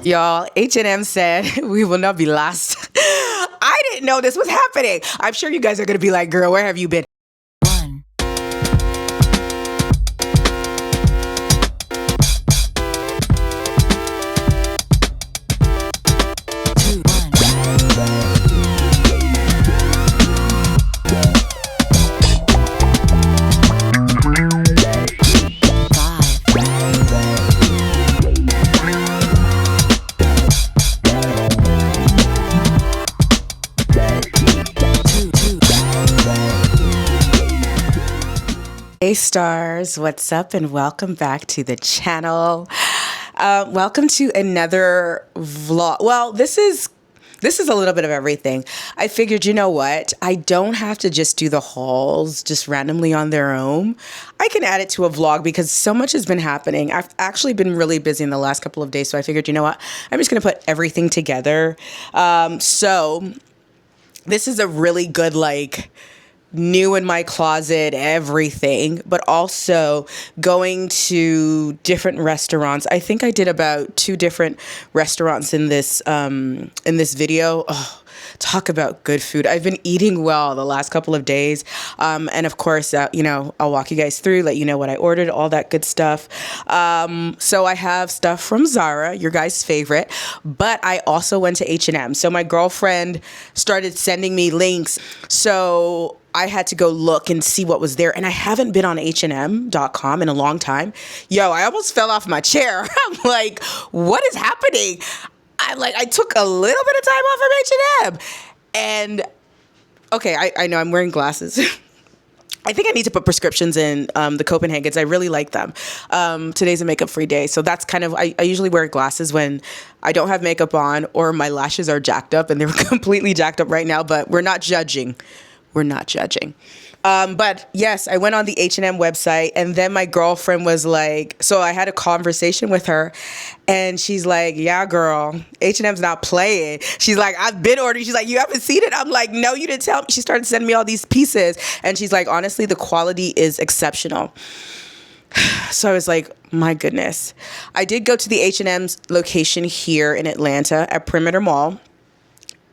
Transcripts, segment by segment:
Y'all, H&M said we will not be last. I didn't know this was happening. I'm sure you guys are going to be like, girl, where have you been? Hey stars, what's up and welcome back to the channel. Welcome to another vlog. Well, this is a little bit of everything. I figured, you know what? I don't have to just do the hauls just randomly on their own. I can add it to a vlog because so much has been happening. I've actually been really busy in the last couple of days, so I figured, you know what? I'm just going to put everything together. So this is a really good, new in my closet, everything, but also going to different restaurants. I think I did about 2 different restaurants in this video. Oh, talk about good food. I've been eating well the last couple of days. And of course, I'll walk you guys through, let you know what I ordered, all that good stuff. So I have stuff from Zara, your guys' favorite, but I also went to H&M. So my girlfriend started sending me links. So I had to go look and see what was there. And I haven't been on H&M.com in a long time. Yo, I almost fell off my chair. I'm like, what is happening? I took a little bit of time off from H&M. And okay, I know I'm wearing glasses. I think I need to put prescriptions in the Copenhagen's. I really like them. Today's a makeup-free day. So that's kind of, I usually wear glasses when I don't have makeup on or my lashes are jacked up, and they're completely jacked up right now, but we're not judging. We're not judging. But yes, I went on the H&M website, and then my girlfriend was like, so I had a conversation with her, and she's like, yeah, girl, H&M's not playing. She's like, I've been ordering. She's like, you haven't seen it? I'm like, no, you didn't tell me. She started sending me all these pieces, and she's like, honestly, the quality is exceptional. So I was like, my goodness. I did go to the H&M's location here in Atlanta at Perimeter Mall.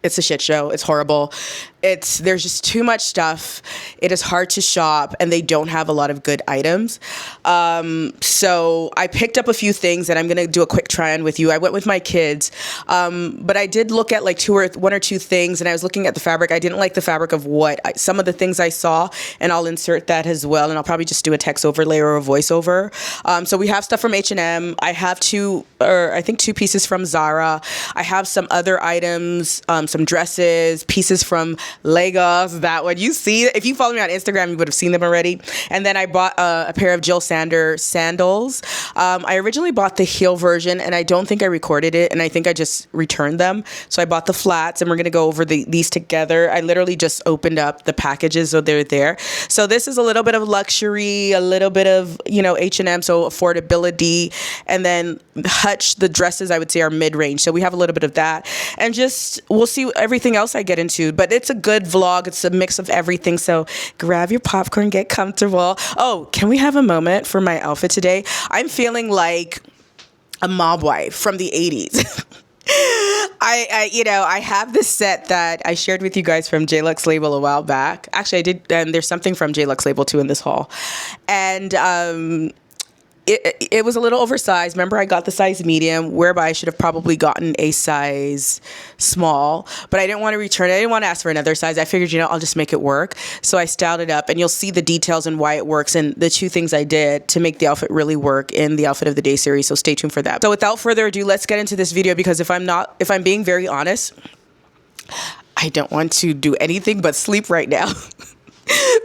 It's a shit show. It's horrible. There's just too much stuff. It is hard to shop, and they don't have a lot of good items. So I picked up a few things, and I'm going to do a quick try-on with you. I went with my kids, but I did look at one or two things, and I was looking at the fabric. I didn't like the fabric of some of the things I saw, and I'll insert that as well, and I'll probably just do a text overlay or a voiceover. So we have stuff from H&M. I have 2 pieces from Zara. I have some other items, some dresses, pieces from Lagos. That one you see, if you follow me on Instagram, you would have seen them already. And then I bought a pair of Jill Sander sandals. I originally bought the heel version, and I don't think I recorded it, and I think I just returned them. So I bought the flats, and we're going to go over these together. I literally just opened up the packages, so they're there. So this is a little bit of luxury, a little bit of, H&M, so affordability. And then Hutch, the dresses, I would say, are mid-range. So we have a little bit of that. And we'll see everything else I get into. But it's a good vlog. It's a mix of everything. So grab your popcorn, get comfortable. Oh, can we have a moment for my outfit today? I'm feeling like a mob wife from the 80s. I have this set that I shared with you guys from JLux Label a while back. Actually, I did, and there's something from JLux Label too in this haul. And it was a little oversized. Remember, I got the size medium, whereby I should have probably gotten a size small, but I didn't want to return it. I didn't want to ask for another size. I figured, I'll just make it work. So I styled it up, and you'll see the details and why it works and the 2 things I did to make the outfit really work in the Outfit of the Day series. So stay tuned for that. So without further ado, let's get into this video, because if I'm being very honest, I don't want to do anything but sleep right now.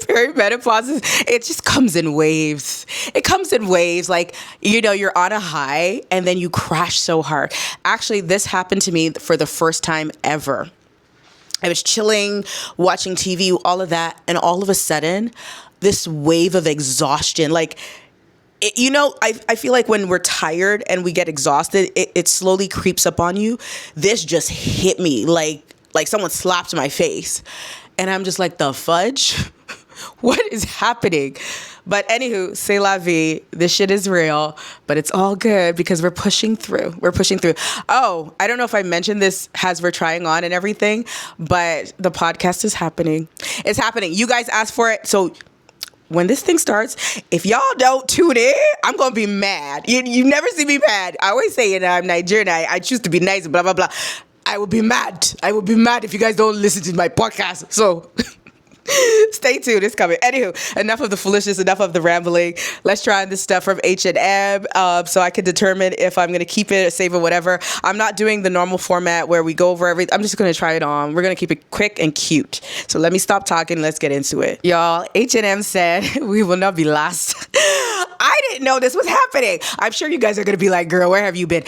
Perimenopause, it just comes in waves. It comes in waves. You're on a high and then you crash so hard. Actually, this happened to me for the first time ever. I was chilling, watching TV, all of that, and all of a sudden, this wave of exhaustion, I feel like when we're tired and we get exhausted, it slowly creeps up on you. This just hit me like someone slapped my face. And I'm just like, the fudge? What is happening? But anywho, c'est la vie. This shit is real, but it's all good because we're pushing through. We're pushing through. Oh, I don't know if I mentioned this as we're trying on and everything, but the podcast is happening. It's happening. You guys asked for it. So when this thing starts, if y'all don't tune in, I'm going to be mad. You never see me mad. I always say, I'm Nigerian. I choose to be nice, blah, blah, blah. I will be mad. I will be mad if you guys don't listen to my podcast. So stay tuned. It's coming. Anywho, enough of the foolishness, enough of the rambling. Let's try this stuff from H&M so I can determine if I'm going to keep it, save it, whatever. I'm not doing the normal format where we go over everything. I'm just going to try it on. We're going to keep it quick and cute. So let me stop talking. Let's get into it. Y'all, H&M said we will not be last. I didn't know this was happening. I'm sure you guys are going to be like, girl, where have you been?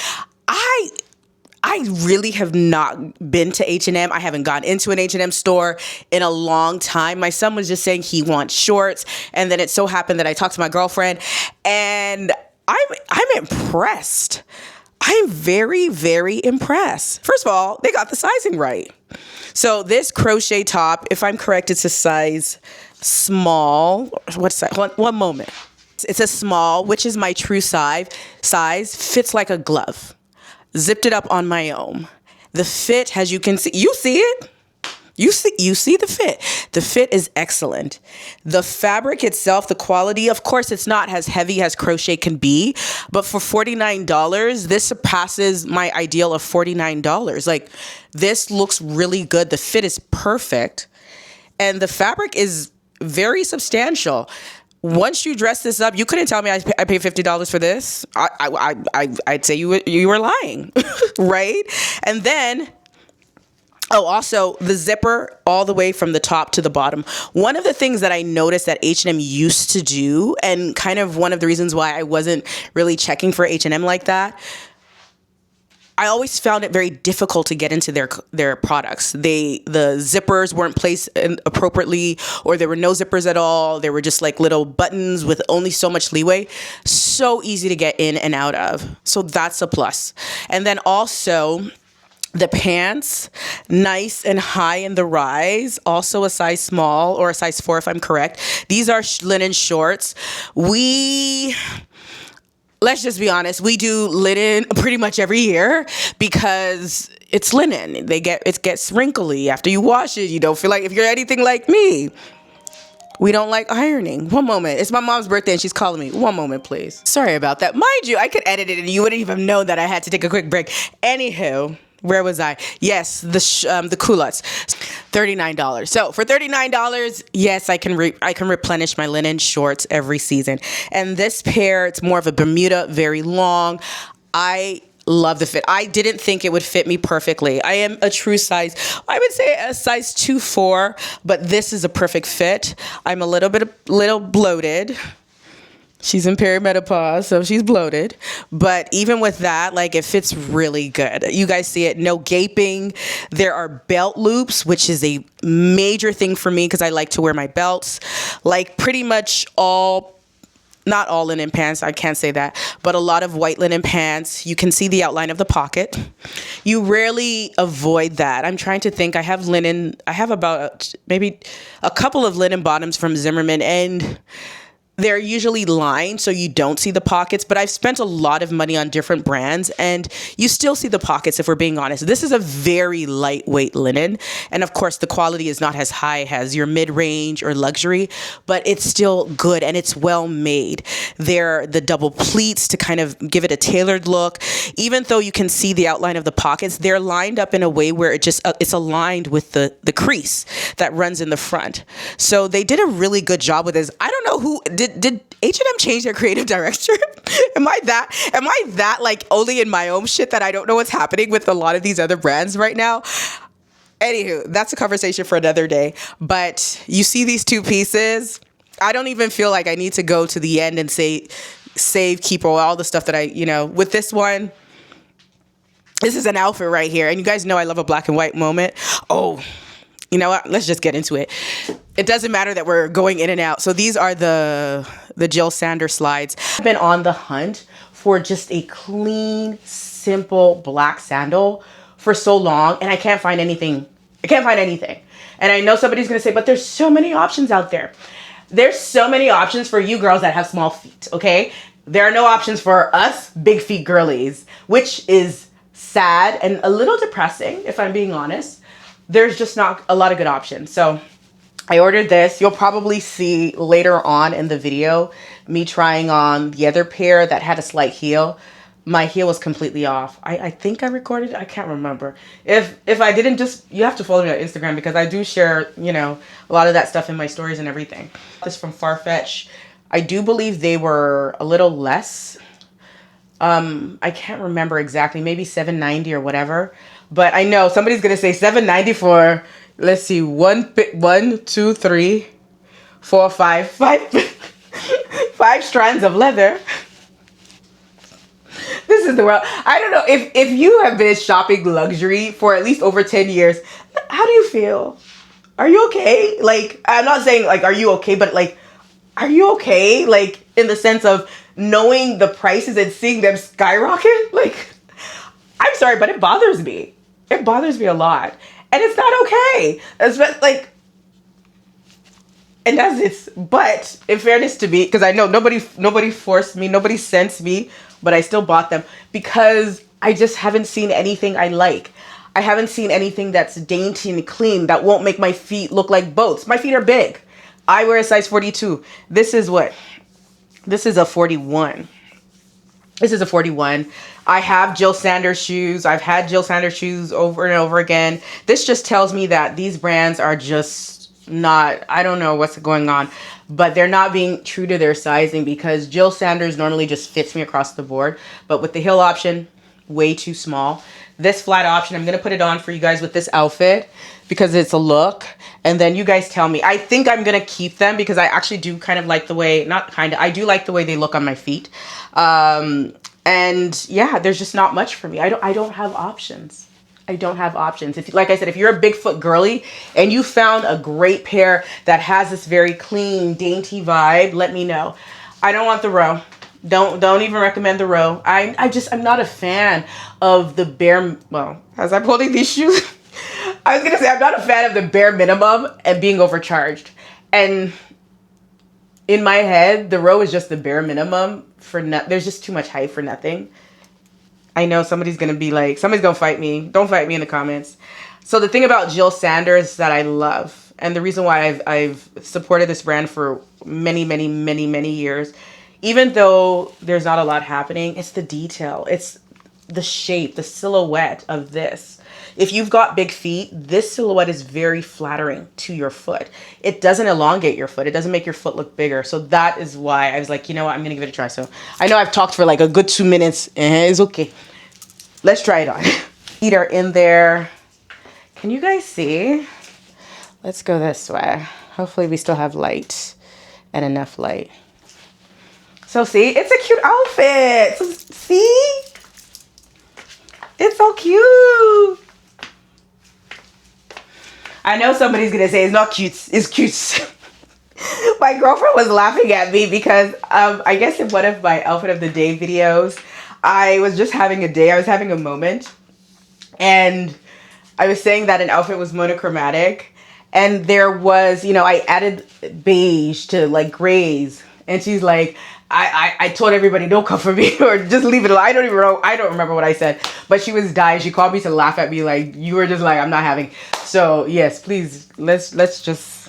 I really have not been to H&M. I haven't gone into an H&M store in a long time. My son was just saying he wants shorts. And then it so happened that I talked to my girlfriend and I'm impressed. I'm very, very impressed. First of all, they got the sizing right. So this crochet top, if I'm correct, it's a size small. What's that? One moment. It's a small, which is my true size, fits like a glove. Zipped it up on my own. The fit, as you can see, you see it. You see the fit. The fit is excellent. The fabric itself, the quality, of course, it's not as heavy as crochet can be, but for $49, this surpasses my ideal of $49. Like, this looks really good. The fit is perfect, and the fabric is very substantial. Once you dress this up, you couldn't tell me I paid $50 for this. I'd say you were lying, right? And then, also the zipper all the way from the top to the bottom. One of the things that I noticed that H&M used to do, and kind of one of the reasons why I wasn't really checking for H&M like that, I always found it very difficult to get into their products. The zippers weren't placed appropriately, or there were no zippers at all. There were just like little buttons with only so much leeway. So easy to get in and out of. So that's a plus. And then also the pants, nice and high in the rise, also a size small or a size 4 if I'm correct. These are linen shorts. Let's just be honest. We do linen pretty much every year because it's linen. It gets wrinkly after you wash it. You don't feel like, if you're anything like me, we don't like ironing. One moment. It's my mom's birthday and she's calling me. One moment, please. Sorry about that. Mind you, I could edit it and you wouldn't even know that I had to take a quick break. Anywho, where was I? Yes, the culottes, $39. So for $39, yes, I can replenish my linen shorts every season. And this pair, it's more of a Bermuda, very long. I love the fit. I didn't think it would fit me perfectly. I am a true size, I would say a size 2-4, but this is a perfect fit. I'm a little bloated. She's in perimenopause, so she's bloated. But even with that, like, it fits really good. You guys see it, no gaping. There are belt loops, which is a major thing for me because I like to wear my belts. Like, pretty much not all linen pants, I can't say that, but a lot of white linen pants. You can see the outline of the pocket. You rarely avoid that. I'm trying to think. I have about maybe a couple of linen bottoms from Zimmermann, and they're usually lined so you don't see the pockets, but I've spent a lot of money on different brands and you still see the pockets if we're being honest. This is a very lightweight linen. And of course, the quality is not as high as your mid-range or luxury, but it's still good and it's well made. They're the double pleats to kind of give it a tailored look. Even though you can see the outline of the pockets, they're lined up in a way where it's aligned with the crease that runs in the front. So they did a really good job with this. I don't know who did H&M change their creative director? Am I that like only in my own shit that I don't know what's happening with a lot of these other brands right now? Anywho, that's a conversation for another day. But you see these two pieces, I don't even feel like I need to go to the end and say save, keep, or all the stuff that with this one, this is an outfit right here. And you guys know I love a black and white moment. Oh, you know what? Let's just get into it. It doesn't matter that we're going in and out. So these are the Jill Sander slides. I've been on the hunt for just a clean, simple black sandal for so long, and I can't find anything. And I know somebody's going to say, but there's so many options out there. There's so many options for you girls that have small feet, okay? There are no options for us big feet girlies, which is sad and a little depressing, if I'm being honest. There's just not a lot of good options. So I ordered this. You'll probably see later on in the video me trying on the other pair that had a slight heel. My heel was completely off. I think I recorded it. I can't remember. If I didn't, just, you have to follow me on Instagram because I do share, you know, a lot of that stuff in my stories and everything. This from Farfetch. I do believe they were a little less. I can't remember exactly, maybe $7.90 or whatever. But I know somebody's gonna say $7.90 for, let's see, one, two, three, four, five, five strands of leather. This is the world. I don't know if you have been shopping luxury for at least over 10 years. How do you feel? Are you okay? Like, I'm not saying like, are you okay? But like, are you okay? Like, in the sense of knowing the prices and seeing them skyrocket? Like, I'm sorry, but it bothers me. It bothers me a lot. And it's not okay. It's like, and that's it. But in fairness to me, because I know nobody forced me, nobody sent me, but I still bought them because I just haven't seen anything I like. I haven't seen anything that's dainty and clean that won't make my feet look like boats. My feet are big. I wear a size 42. This is what? This is a 41. This is a 41. I have Jill Sanders shoes. I've had Jill Sanders shoes over and over again. This just tells me that these brands are just not, I don't know what's going on, but they're not being true to their sizing because Jill Sanders normally just fits me across the board. But with the heel option, way too small. This flat option, I'm going to put it on for you guys with this outfit because it's a look. And then you guys tell me. I think I'm going to keep them because I actually do kind of like the way, not kind of, I do like the way they look on my feet. And yeah, there's just not much for me. I don't have options. I don't have options. If, like I said, if you're a Bigfoot girly and you found a great pair that has this very clean, dainty vibe, let me know. I don't want the row. Don't even recommend the row. I'm not a fan of the bare, well, as I'm holding these shoes, I was going to say, I'm not a fan of the bare minimum and being overcharged. And in my head, the row is just the bare minimum for there's just too much hype for nothing. I know somebody's going to be like, somebody's going to fight me. Don't fight me in the comments. So the thing about Jill Sanders that I love, and the reason why I've supported this brand for many, many, many, many years, even though there's not a lot happening, it's the detail. It's the shape, the silhouette of this. If you've got big feet, this silhouette is very flattering to your foot. It doesn't elongate your foot. It doesn't make your foot look bigger. So that is why I was like, you know what? I'm going to give it a try. So I know I've talked for like a good 2 minutes. It's okay. Let's try it on. Feet are in there. Can you guys see? Let's go this way. Hopefully we still have light and enough light. So see, it's a cute outfit. So, see? It's so cute. I know somebody's going to say it's not cute. It's cute. My girlfriend was laughing at me because I guess in one of my outfit of the day videos, I was just having a day. I was having a moment. And I was saying that an outfit was monochromatic. And there was, you know, I added beige to like grays. And she's like, I told everybody, don't come for me or just leave it alone. I don't even know. I don't remember what I said, but she was dying. She called me to laugh at me. Like, you were just like, I'm not having. So yes, please, let's just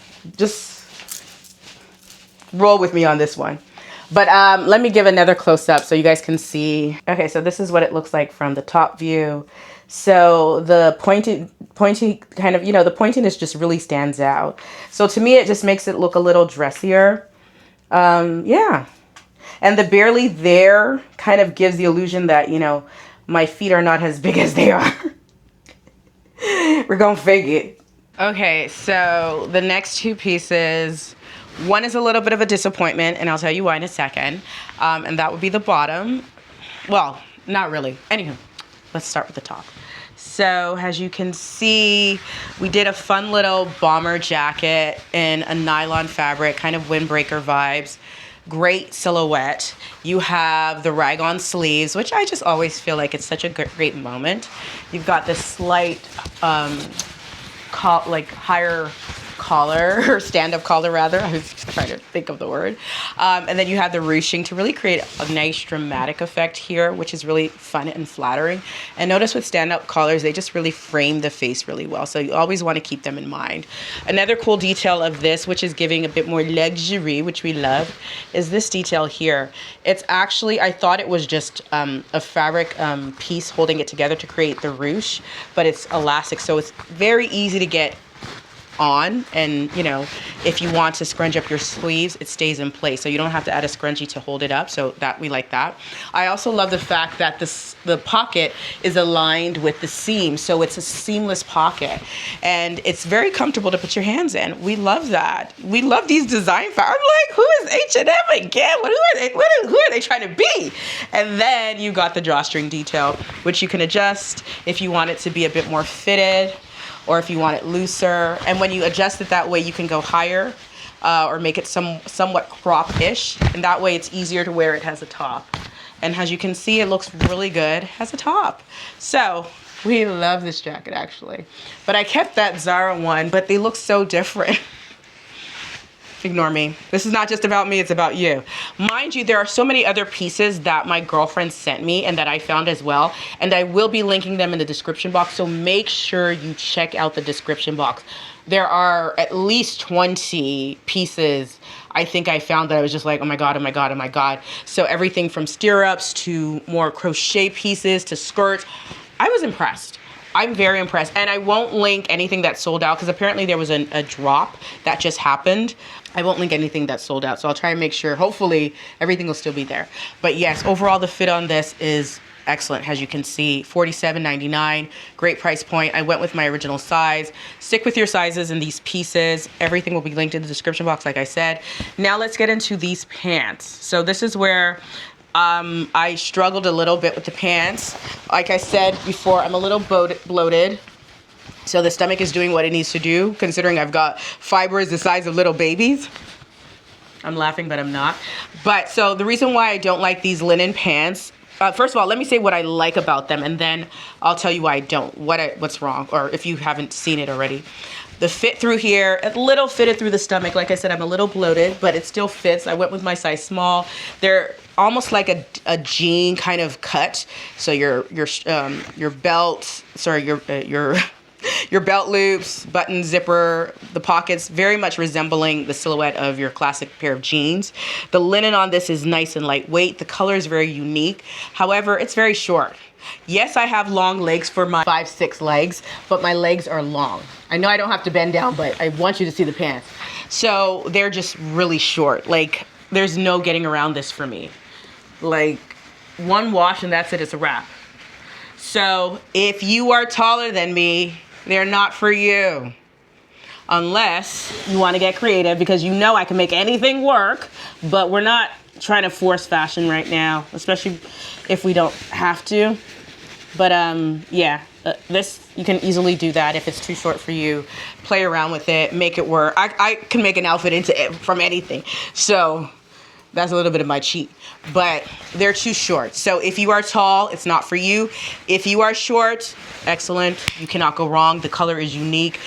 roll with me on this one. But let me give another close up so you guys can see. Okay, so this is what it looks like from the top view. So the pointy kind of, you know, the pointiness just really stands out. So to me, it just makes it look a little dressier. Yeah. And the barely there kind of gives the illusion that, you know, my feet are not as big as they are. We're going to fake it. Okay, so the next two pieces, one is a little bit of a disappointment, and I'll tell you why in a second. And that would be the bottom. Well, not really. Anywho, let's start with the top. So as you can see, we did a fun little bomber jacket in a nylon fabric, kind of windbreaker vibes. Great silhouette. You have the rag-on sleeves, which I just always feel like it's such a great moment. You've got this slight, higher collar, or stand-up collar rather. I was trying to think of the word. And then you have the ruching to really create a nice dramatic effect here, which is really fun and flattering. And notice with stand-up collars, they just really frame the face really well. So you always want to keep them in mind. Another cool detail of this, which is giving a bit more luxury, which we love, is this detail here. It's actually, I thought it was just a fabric piece holding it together to create the ruche, but it's elastic, so it's very easy to get on, and you know, if you want to scrunch up your sleeves, it stays in place, so you don't have to add a scrunchie to hold it up. So that, we like that. I also love the fact that the pocket is aligned with the seam, so it's a seamless pocket, and it's very comfortable to put your hands in. We love that. We love these design I'm like, who is H&M again? Who are they trying to be? And then you got the drawstring detail, which you can adjust if you want it to be a bit more fitted, or if you want it looser. And when you adjust it that way, you can go higher or make it somewhat crop-ish. And that way it's easier to wear it as a top. And as you can see, it looks really good as a top. So we love this jacket actually. But I kept that Zara one, but they look so different. Ignore me. This is not just about me, it's about you. Mind you, there are so many other pieces that my girlfriend sent me and that I found as well. And I will be linking them in the description box. So make sure you check out the description box. There are at least 20 pieces I think I found that I was just like, oh my God, oh my God, oh my God. So everything from stirrups to more crochet pieces to skirts. I was impressed. I'm very impressed. And I won't link anything that sold out because apparently there was a drop that just happened. I won't link anything that sold out. So I'll try and make sure, hopefully everything will still be there. But yes, overall the fit on this is excellent. As you can see, $47.99, great price point. I went with my original size. Stick with your sizes in these pieces. Everything will be linked in the description box, like I said. Now let's get into these pants. So this is where I struggled a little bit with the pants. Like I said before, I'm a little bloated. So the stomach is doing what it needs to do, considering I've got fibers the size of little babies. I'm laughing, but I'm not. But so the reason why I don't like these linen pants, first of all, let me say what I like about them, and then I'll tell you why I don't, what's wrong, or if you haven't seen it already. The fit through here, a little fitted through the stomach. Like I said, I'm a little bloated, but it still fits. I went with my size small. They're almost like a jean kind of cut. So your belt, sorry, your belt loops, button, zipper, the pockets, very much resembling the silhouette of your classic pair of jeans. The linen on this is nice and lightweight. The color is very unique. However, it's very short. Yes, I have long legs for my 5'6" legs, but my legs are long. I know I don't have to bend down, but I want you to see the pants. So they're just really short. Like, there's no getting around this for me. Like, one wash and that's it, it's a wrap. So if you are taller than me, they're not for you. Unless you want to get creative, because you know I can make anything work, but we're not trying to force fashion right now, especially if we don't have to. But yeah, this, you can easily do that if it's too short for you. Play around with it, make it work. I can make an outfit into it from anything. So that's a little bit of my cheat, but they're too short. So if you are tall, it's not for you. If you are short, excellent. You cannot go wrong. The color is unique.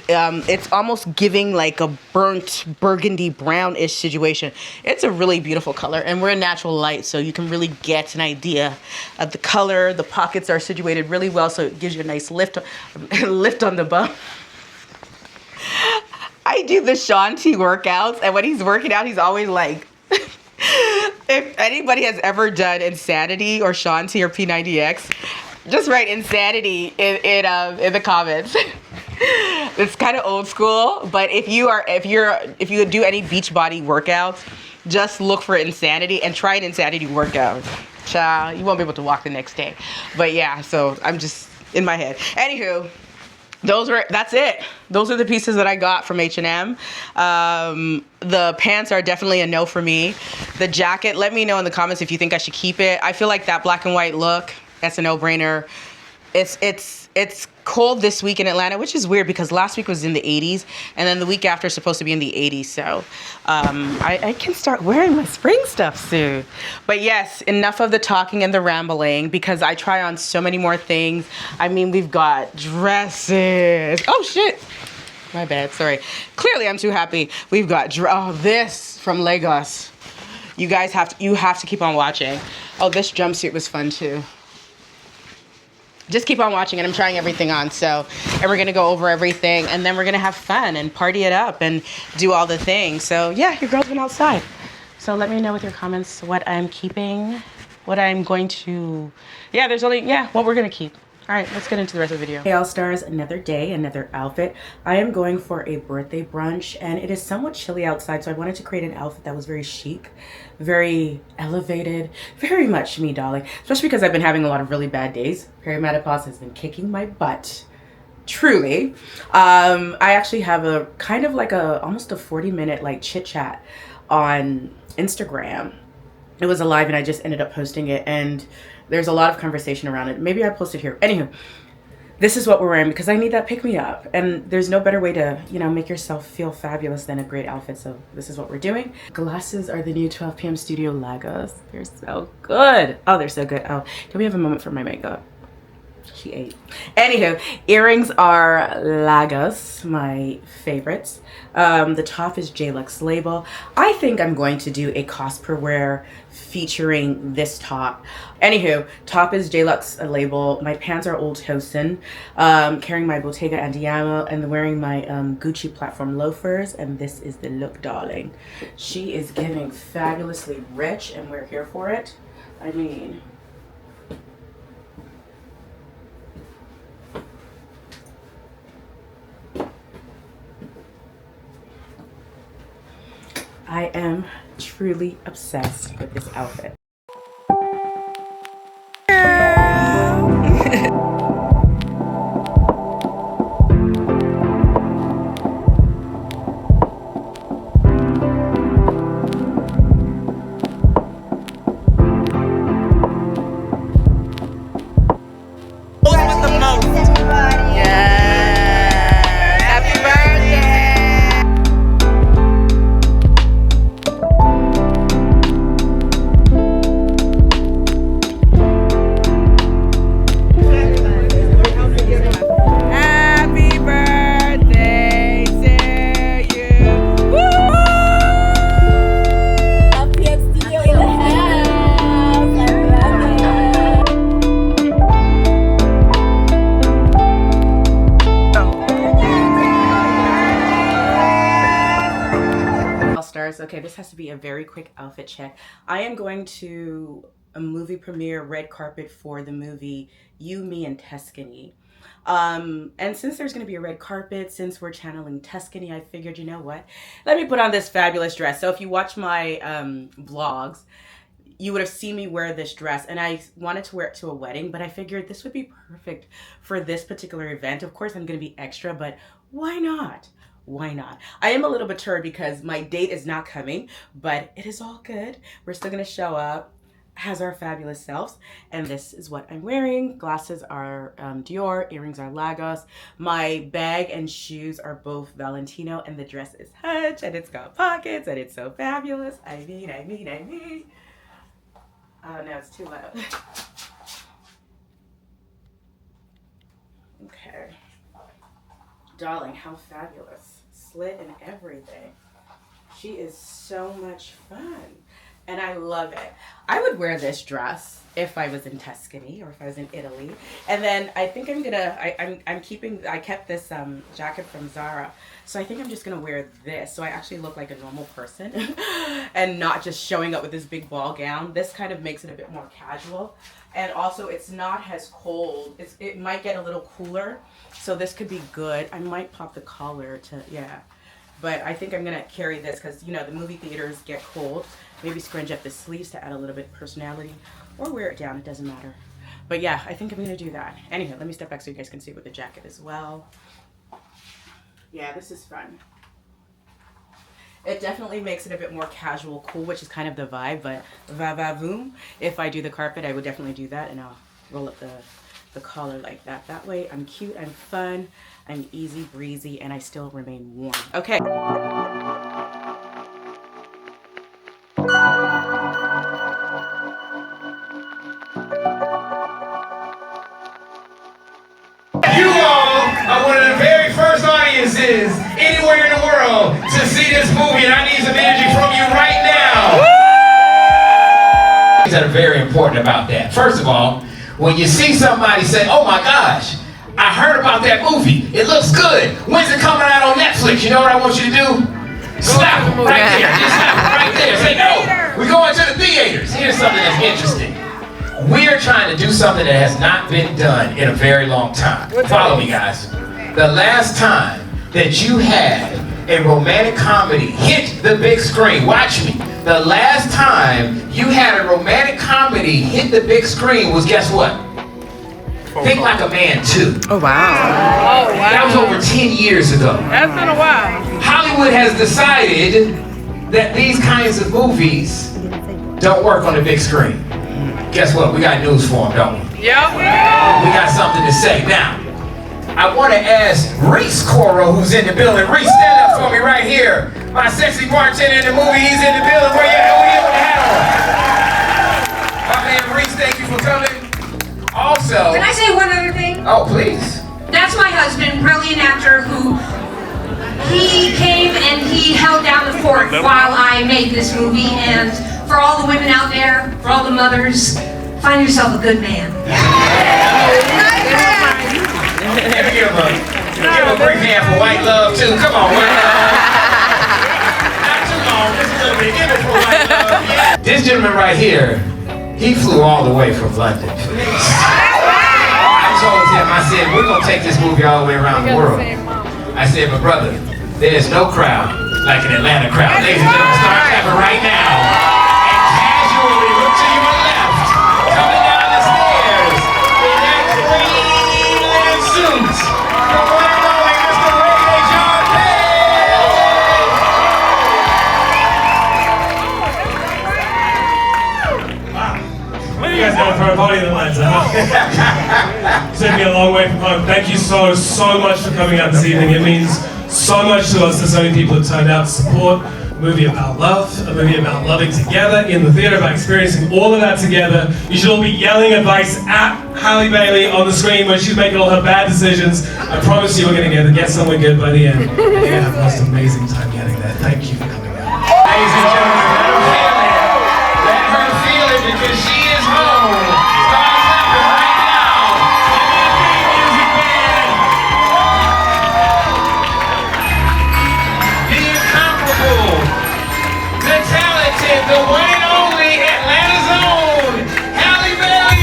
It's almost giving like a burnt burgundy brownish situation. It's a really beautiful color, and we're in natural light, so you can really get an idea of the color. The pockets are situated really well, so it gives you a nice lift on the bum. I do the Shanti workouts, and when he's working out, he's always like, if anybody has ever done Insanity or Shanti or P90X, just write Insanity in the comments. It's kind of old school, but if you do any beach body workouts, just look for Insanity and try an Insanity workout. Child, you won't be able to walk the next day. But yeah, so I'm just in my head. Anywho, that's it. Those are the pieces that I got from H&M. The pants are definitely a no for me. The jacket, let me know in the comments if you think I should keep it. I feel like that black and white look, that's a no-brainer. It's cold this week in Atlanta, which is weird because last week was in the 80s, and then the week after is supposed to be in the 80s. So I can start wearing my spring stuff soon. But yes, enough of the talking and the rambling, because I try on so many more things. I mean, we've got dresses. Oh shit. My bad, sorry. Clearly I'm too happy. We've got, this from Lagos. You guys you have to keep on watching. Oh, this jumpsuit was fun too. Just keep on watching, and I'm trying everything on. So, and we're gonna go over everything, and then we're gonna have fun and party it up and do all the things. So yeah, your girl's been outside. So let me know with your comments what I'm keeping, what I'm going to, what we're gonna keep. All right, let's get into the rest of the video. Hey, all stars, another day, another outfit. I am going for a birthday brunch, and it is somewhat chilly outside, so I wanted to create an outfit that was very chic, very elevated, very much me, darling. Especially because I've been having a lot of really bad days. Perimenopause has been kicking my butt. Truly. I actually have a kind of like almost a 40-minute like chit chat on Instagram. It was a live and I just ended up posting it, and there's a lot of conversation around it. Maybe I posted here. Anywho, this is what we're wearing because I need that pick me up, and there's no better way to, make yourself feel fabulous than a great outfit. So this is what we're doing. Glasses are the new 12 p.m. Studio Lagos. They're so good. Oh, they're so good. Oh, can we have a moment for my makeup? She ate. Anywho, earrings are Lagos, my favorites. The top is J-Lux label. I think I'm going to do a cosper wear featuring this top. Anywho, top is J-Lux label. My pants are Old Tosin. Carrying my Bottega Andiamo and wearing my Gucci platform loafers. And this is the look, darling. She is giving fabulously rich, and we're here for it. I mean, I am truly obsessed with this outfit. Okay, this has to be a very quick outfit check. I am going to a movie premiere red carpet for the movie You, Me, and Tuscany. And since there's going to be a red carpet, since we're channeling Tuscany, I figured, you know what? Let me put on this fabulous dress. So if you watch my vlogs, you would have seen me wear this dress, and I wanted to wear it to a wedding, but I figured this would be perfect for this particular event. Of course, I'm going to be extra, but why not? Why not? I am a little perturbed because my date is not coming, but it is all good. We're still going to show up as our fabulous selves, and this is what I'm wearing. Glasses are Dior, earrings are Lagos. My bag and shoes are both Valentino, and the dress is Hutch, and it's got pockets, and it's so fabulous. I mean. Oh no, it's too loud. Okay. Darling, how fabulous. Slit and everything. She is so much fun. And I love it. I would wear this dress if I was in Tuscany or if I was in Italy. And then I think I'm gonna, I kept this jacket from Zara. So I think I'm just gonna wear this. So I actually look like a normal person and not just showing up with this big ball gown. This kind of makes it a bit more casual. And also it's not as cold. It might get a little cooler. So this could be good. I might pop the collar to, yeah. But I think I'm gonna carry this because, you know, the movie theaters get cold. Maybe scrunch up the sleeves to add a little bit of personality, or wear it down, it doesn't matter. But yeah, I think I'm gonna do that. Anyway, let me step back so you guys can see with the jacket as well. Yeah, this is fun. It definitely makes it a bit more casual, cool, which is kind of the vibe, but va-va-voom. If I do the carpet, I would definitely do that, and I'll roll up the collar like that. That way I'm cute, I'm fun, I'm easy breezy, and I still remain warm. Okay. You all are one of the very first audiences places, anywhere in the world to see this movie, and I need some energy from you right now. Things that are very important about that. First of all, when you see somebody say, oh my gosh, I heard about that movie, it looks good, when's it coming out on Netflix? You know what I want you to do? Slap them right there, just slap them right there. Say, no, we're going to the theaters. Here's something that's interesting. We are trying to do something that has not been done in a very long time. Follow me, guys. The last time that you had a romantic comedy hit the big screen, watch me. The last time you had a romantic comedy hit the big screen was, guess what? Think Like a Man 2. Oh, wow. Oh, wow. That was over 10 years ago. That's been a while. Hollywood has decided that these kinds of movies don't work on the big screen. Guess what? We got news for them, don't we? Yep. We got something to say. Now, I want to ask Reese Coro, who's in the building. Reese, stand up for me right here. My sexy bartender in the movie, he's in the building. Where you at? Where you with the hat on? My man Reese, thank you for coming. Also, can I say one other thing? Oh, please. That's my husband, brilliant actor, who he came and he held down the fort while I made this movie. And for all the women out there, for all the mothers, find yourself a good man. Give a brief hand for White Love too. Come on, White Love. Not too long, just a little bit. Give it for White Love. Yeah. This gentleman right here, he flew all the way from London for this. I told him, I said, we're gonna take this movie all the way around the world. I said, but brother, there's no crowd like an Atlanta crowd. Ladies and gentlemen, start clapping right now. And casually look to your left, coming down the stairs in that green linen suit. The one and only Mr. Regé-Jean Page. Wow. You guys gotta throw a body in the lights, huh? Took me a long way from home. Thank you so much for coming out this evening. It means so much to us that so many people have turned out to support a movie about love, a movie about loving together in the theater, about experiencing all of that together. You should all be yelling advice at Halle Bailey on the screen when she's making all her bad decisions. I promise you we're going to get somewhere good by the end. You're going to have the most amazing time getting there. Thank you for coming out. Ladies and gentlemen, let her feel it because she is home. Start clapping right now. Give me a big music band. The incomparable, the talented, the one and only Atlanta's own Halle Bailey.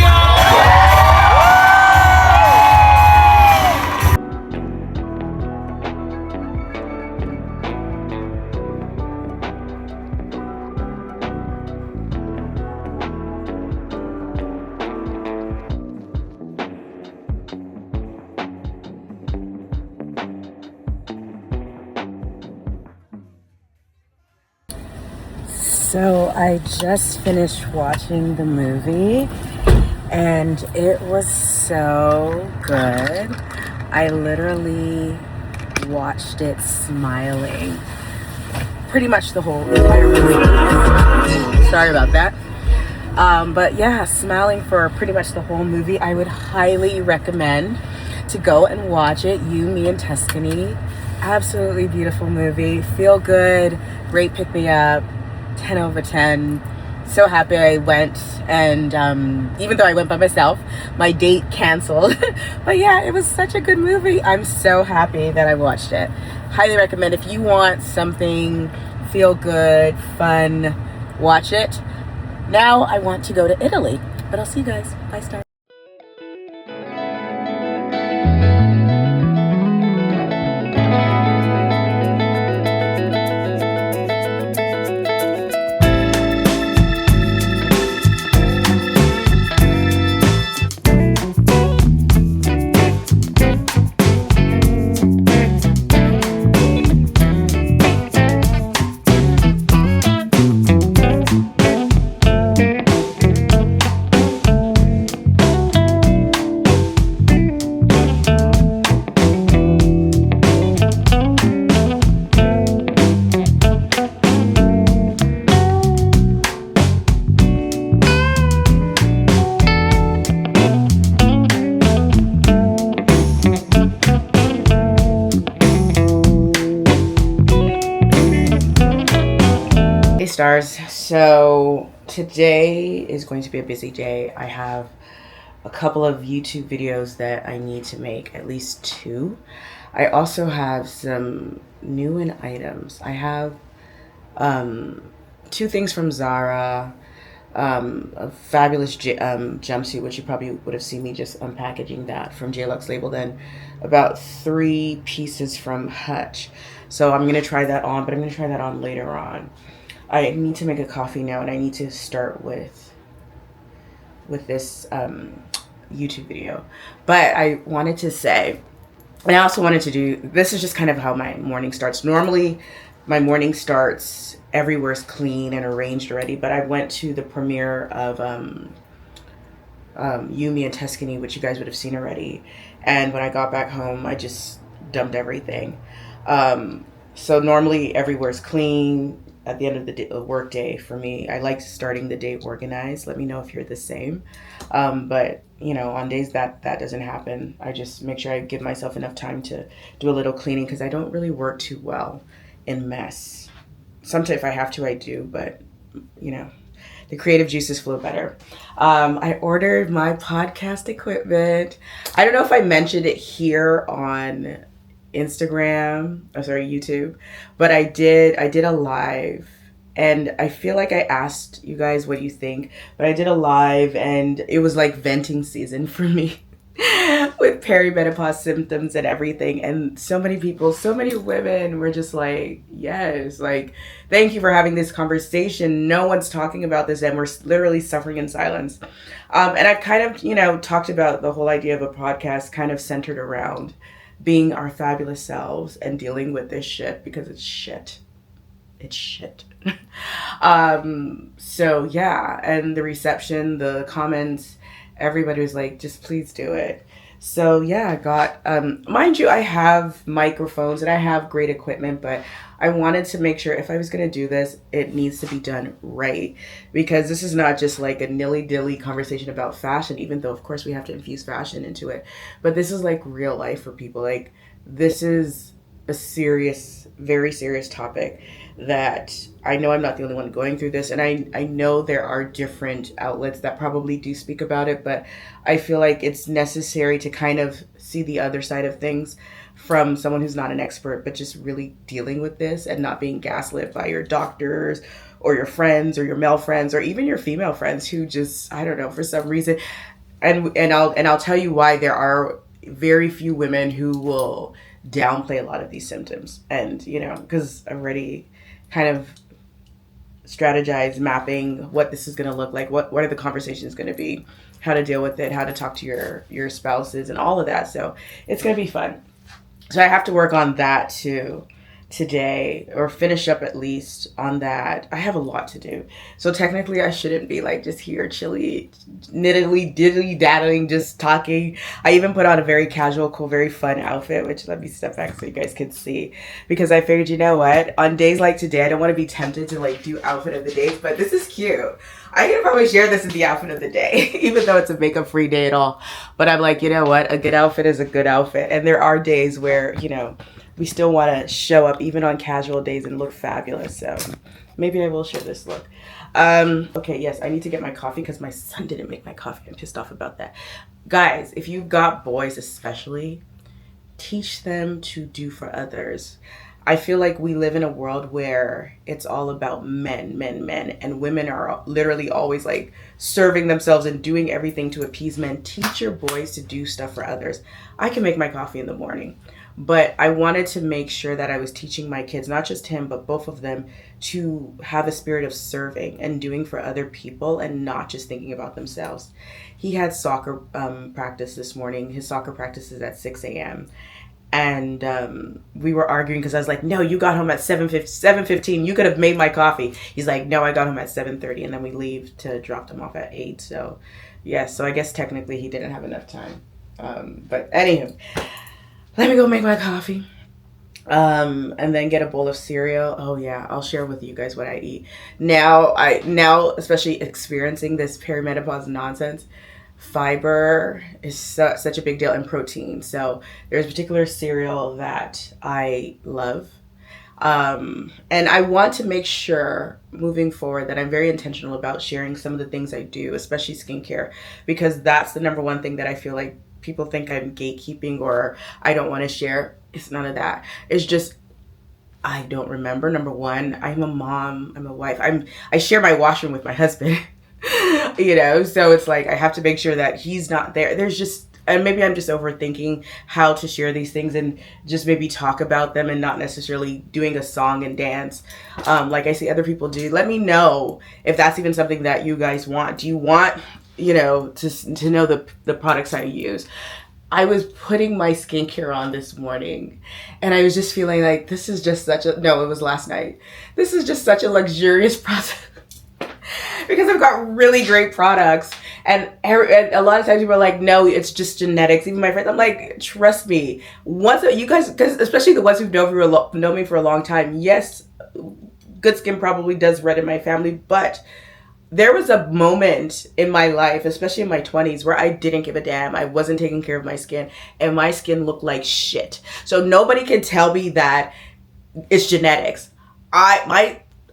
So I just finished watching the movie and it was so good. I literally watched it smiling pretty much the whole entire movie. Sorry about that. But yeah, smiling for pretty much the whole movie. I would highly recommend to go and watch it. You, Me, and Tuscany. Absolutely beautiful movie. Feel good. Great pick me up. 10 over 10. So happy I went, and even though I went by myself, my date canceled. But yeah, it was such a good movie. I'm so happy that I watched it. Highly recommend if you want something feel good, fun, watch it. Now I want to go to Italy, but I'll see you guys. Bye, Star. stars. So today is going to be a busy day. I have a couple of YouTube videos that I need to make, at least 2. I also have some new in items. I have 2 things from Zara, a fabulous jumpsuit, which you probably would have seen me just unpackaging that from JLux label, then about 3 pieces from Hutch. So I'm going to try that on, but I'm going to try that on later on. I need to make a coffee now, and I need to start with this YouTube video. But I wanted to say, and I also wanted to do, this is just kind of how my morning starts. Normally, my morning starts, everywhere's clean and arranged already, but I went to the premiere of Me Tuscany, which you guys would have seen already. And when I got back home, I just dumped everything. So normally everywhere's clean at the end of the work day for me. I like starting the day organized. Let me know if you're the same. But you know, on days that doesn't happen, I just make sure I give myself enough time to do a little cleaning, because I don't really work too well in mess. Sometimes if I have to, I do, but you know, the creative juices flow better. I ordered my podcast equipment. I don't know if I mentioned it here on YouTube, but I did a live, and I feel like I asked you guys what you think, but I did a live, and it was like venting season for me with perimenopause symptoms and everything. And so many people, so many women were just like, yes, like, thank you for having this conversation. No one's talking about this, and we're literally suffering in silence. And I've kind of, you know, talked about the whole idea of a podcast kind of centered around being our fabulous selves and dealing with this shit, because it's shit. It's shit. So yeah, and the reception, the comments, everybody was like, just please do it. So yeah, I got, mind you, I have microphones and I have great equipment, but I wanted to make sure if I was going to do this, it needs to be done right, because this is not just like a nilly-dilly conversation about fashion, even though of course we have to infuse fashion into it, but this is like real life for people. Like, this is a serious, very serious topic that I know I'm not the only one going through this, and I know there are different outlets that probably do speak about it, but I feel like it's necessary to kind of see the other side of things from someone who's not an expert, but just really dealing with this and not being gaslit by your doctors or your friends or your male friends or even your female friends who just, I don't know, for some reason. And I'll tell you why. There are very few women who will downplay a lot of these symptoms. And, you know, because I've already kind of strategized mapping what this is going to look like, what are the conversations going to be, how to deal with it, how to talk to your spouses and all of that. So it's going to be fun. So I have to work on that too today, or finish up at least on that. I have a lot to do. So technically I shouldn't be like just here chilly, diddly-daddling, just talking. I even put on a very casual, cool, very fun outfit, which let me step back so you guys can see, because I figured, you know what, on days like today, I don't want to be tempted to like do outfit of the day, but this is cute. I can probably share this as the outfit of the day, even though it's a makeup free day at all. But I'm like, you know what? A good outfit is a good outfit. And there are days where, you know, we still want to show up even on casual days and look fabulous. So maybe I will share this look. Okay, yes, I need to get my coffee because my son didn't make my coffee. I'm pissed off about that. Guys, if you've got boys especially, teach them to do for others. I feel like we live in a world where it's all about men, and women are literally always like serving themselves and doing everything to appease men. Teach your boys to do stuff for others. I can make my coffee in the morning, but I wanted to make sure that I was teaching my kids, not just him, but both of them, to have a spirit of serving and doing for other people and not just thinking about themselves. He had soccer practice this morning. His soccer practice is at 6 a.m. And we were arguing because I was like, no, you got home at 7:15. You could have made my coffee. He's like, no, I got home at 7:30, and then we leave to drop them off at 8. So, yeah, so I guess technically he didn't have enough time. But anywho, let me go make my coffee. And then get a bowl of cereal. Oh yeah, I'll share with you guys what I eat. Now especially experiencing this perimenopause nonsense, fiber is such a big deal, and protein. So there's a particular cereal that I love. And I want to make sure moving forward that I'm very intentional about sharing some of the things I do, especially skincare, because that's the number one thing that I feel like people think I'm gatekeeping or I don't want to share. It's none of that. It's just I don't remember. Number one, I'm a mom, I'm a wife. I share my washroom with my husband. So it's like I have to make sure that he's not there. There's just, and maybe I'm just overthinking how to share these things and just maybe talk about them and not necessarily doing a song and dance like I see other people do. Let me know if that's even something that you guys want. Do you want, to know the products I use? I was putting my skincare on this morning and I was just feeling like this is just it was last night. This is just such a luxurious process. Because I've got really great products, and a lot of times people are like, no, it's just genetics. Even my friends, I'm like, trust me. Once you guys, because especially the ones who've known me for a long time, yes, good skin probably does run in my family, but there was a moment in my life, especially in my 20s, where I didn't give a damn. I wasn't taking care of my skin, and my skin looked like shit. So nobody can tell me that it's genetics.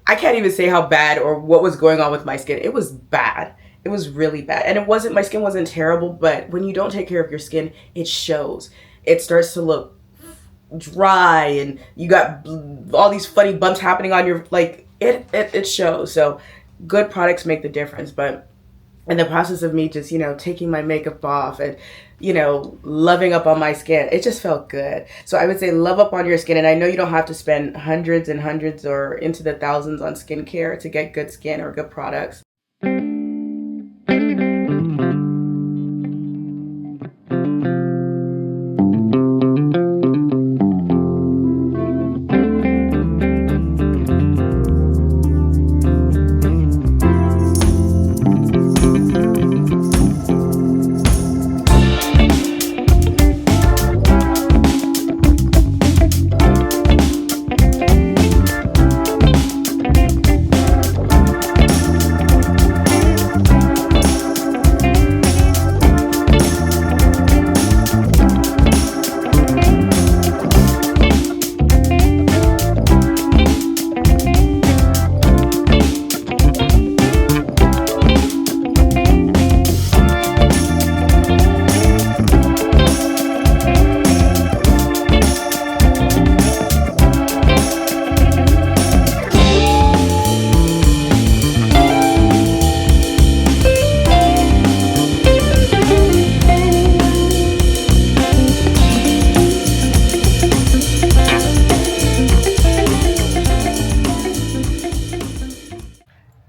I can't even say how bad or what was going on with my skin. It was bad. It was really bad. And my skin wasn't terrible, but when you don't take care of your skin, it shows. It starts to look dry and you got all these funny bumps happening on your, it shows. So good products make the difference. But in the process of me just, taking my makeup off and, loving up on my skin, it just felt good. So I would say love up on your skin. And I know you don't have to spend hundreds and hundreds or into the thousands on skincare to get good skin or good products.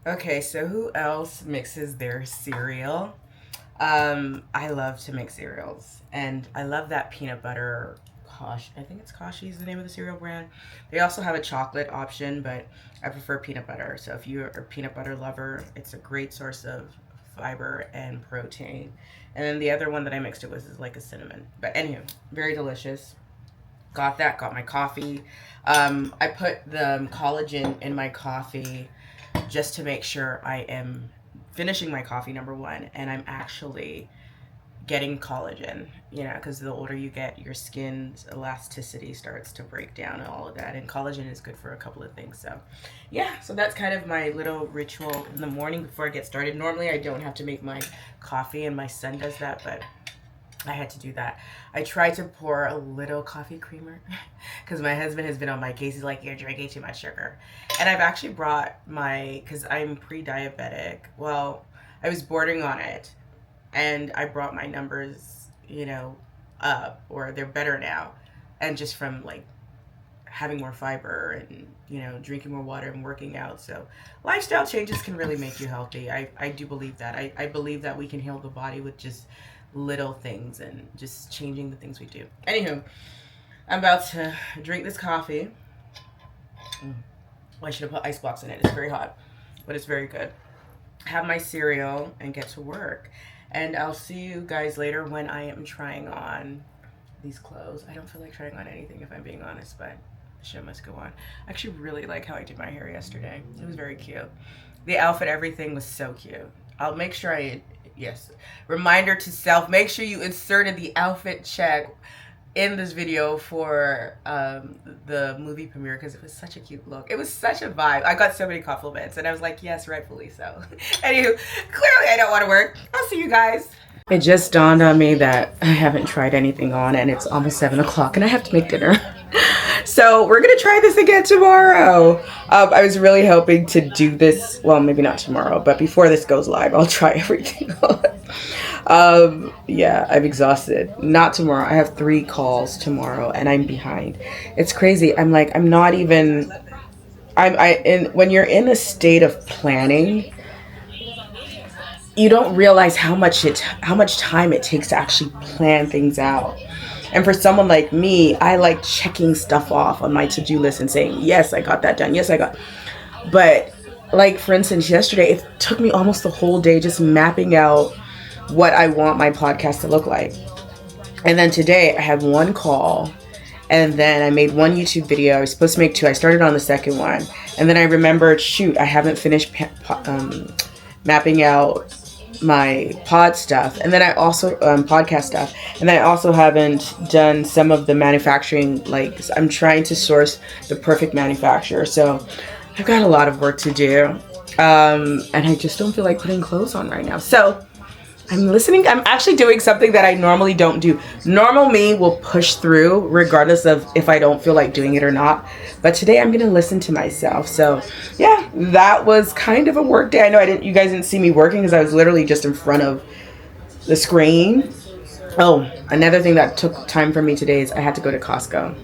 Okay, so who else mixes their cereal? I love to make cereals, and I love that peanut butter. I think it's Kashi is the name of the cereal brand. They also have a chocolate option, but I prefer peanut butter. So if you're a peanut butter lover, it's a great source of fiber and protein. And then the other one that I mixed it with is like a cinnamon. But anywho, very delicious. Got my coffee. I put the collagen in my coffee just to make sure I am finishing my coffee, number one, and I'm actually getting collagen, because the older you get, your skin's elasticity starts to break down and all of that, and collagen is good for a couple of things. So yeah, so that's kind of my little ritual in the morning before I get started. Normally I don't have to make my coffee, and my son does that, but I had to do that. I tried to pour a little coffee creamer because my husband has been on my case. He's like, you're drinking too much sugar. And I've actually brought because I'm pre-diabetic. Well, I was bordering on it, and I brought my numbers, up, or they're better now. And just from having more fiber and, drinking more water and working out. So lifestyle changes can really make you healthy. I do believe that. I believe that we can heal the body with just little things and just changing the things we do. Anywho, I'm about to drink this coffee. I should have put ice blocks in it. It's very hot, but it's very good. Have my cereal and get to work. And I'll see you guys later when I am trying on these clothes. I don't feel like trying on anything, if I'm being honest, but the show must go on. I actually really like how I did my hair yesterday. It was very cute. The outfit, everything was so cute. I'll make sure reminder to self, make sure you inserted the outfit check in this video for the movie premiere because it was such a cute look. It was such a vibe. I got so many compliments and I was like, yes, rightfully so. Anywho, clearly I don't want to work. I'll see you guys. It just dawned on me that I haven't tried anything on and it's almost 7 o'clock and I have to make dinner. So we're gonna try this again tomorrow. I was really hoping to do this, well, maybe not tomorrow, but before this goes live, I'll try everything on. Yeah, I'm exhausted. Not tomorrow. I have 3 calls tomorrow and I'm behind. It's crazy. I'm like, I'm not even, when you're in a state of planning, you don't realize how much time it takes to actually plan things out. And for someone like me, I like checking stuff off on my to-do list and saying, yes, I got that done. Yes, I got. But like, for instance, yesterday, it took me almost the whole day just mapping out what I want my podcast to look like. And then today I had 1 call and then I made 1 YouTube video. I was supposed to make 2. I started on the second one. And then I remembered, shoot, I haven't finished mapping out my pod stuff, and then I also podcast stuff, and then I also haven't done some of the manufacturing. Like, I'm trying to source the perfect manufacturer, so I've got a lot of work to do, and I just don't feel like putting clothes on right now. So I'm listening. I'm actually doing something that I normally don't do. Normal me will push through regardless of if I don't feel like doing it or not. But today I'm going to listen to myself. So yeah, that was kind of a work day. I know you guys didn't see me working because I was literally just in front of the screen. Oh, another thing that took time for me today is I had to go to Costco.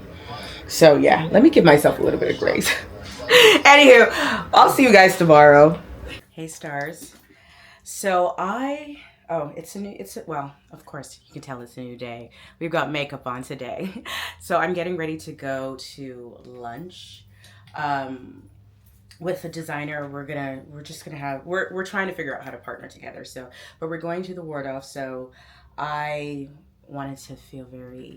So yeah, let me give myself a little bit of grace. Anywho, I'll see you guys tomorrow. Hey stars. So well, of course you can tell it's a new day. We've got makeup on today. So I'm getting ready to go to lunch with a designer. We're trying to figure out how to partner together. But we're going to the Waldorf. So I wanted to feel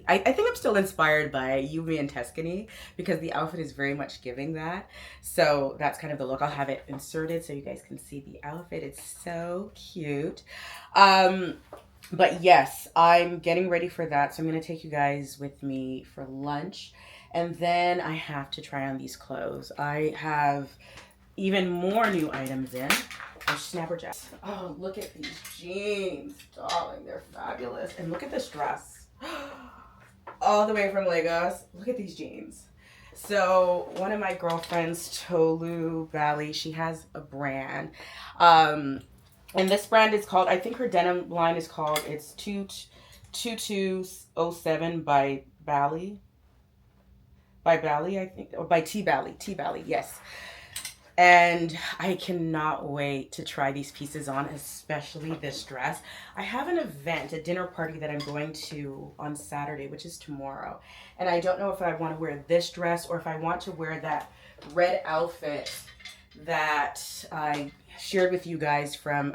I think I'm still inspired by Me Tuscany because the outfit is very much giving that. So that's kind of the look. I'll have it inserted so you guys can see the outfit. It's so cute. But yes, I'm getting ready for that. So I'm going to take you guys with me for lunch. And then I have to try on these clothes. I have even more new items in. Snapper jacks. Oh, look at these jeans, darling. They're fabulous. And look at this dress. All the way from Lagos. Look at these jeans. So one of my girlfriends, Halle Bailey, she has a brand. And this brand is called, I think her denim line is called, it's 2207 by Bailey. By Bailey, I think, or by T Bailey, yes. And I cannot wait to try these pieces on, especially this dress. I have an event, a dinner party that I'm going to on Saturday, which is tomorrow. And I don't know if I want to wear this dress or if I want to wear that red outfit that I shared with you guys from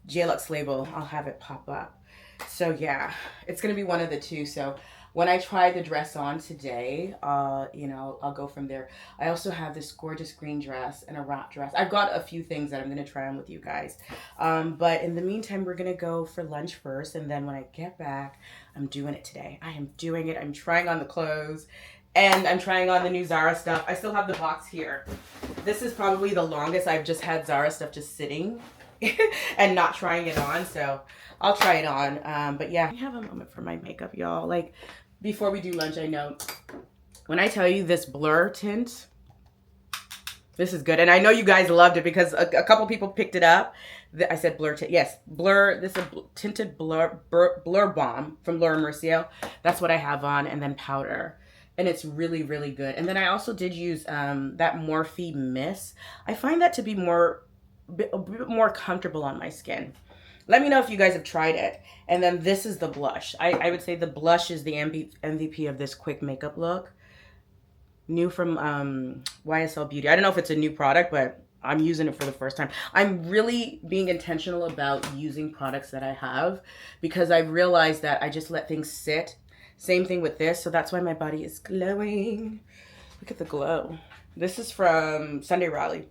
JLux label. I'll have it pop up. So yeah, it's going to be one of the two. So when I try the dress on today, I'll go from there. I also have this gorgeous green dress and a Rant dress. I've got a few things that I'm going to try on with you guys. But in the meantime, we're going to go for lunch first. And then when I get back, I'm doing it today. I am doing it. I'm trying on the clothes. And I'm trying on the new Zara stuff. I still have the box here. This is probably the longest I've just had Zara stuff just sitting and not trying it on. So I'll try it on. But yeah, I have a moment for my makeup, y'all. Like, before we do lunch, I know when I tell you this blur tint, this is good. And I know you guys loved it because a couple people picked it up. I said blur tint. Yes, blur. This is a tinted blur bomb from Laura Mercier. That's what I have on. And then powder. And it's really, really good. And then I also did use that Morphe Mist. I find that to be a bit more comfortable on my skin. Let me know if you guys have tried it. And then this is the blush. I would say the blush is the MVP of this quick makeup look. New from YSL Beauty. I don't know if it's a new product, but I'm using it for the first time. I'm really being intentional about using products that I have because I realized that I just let things sit. Same thing with this. So that's why my body is glowing. Look at the glow. This is from Sunday Raleigh.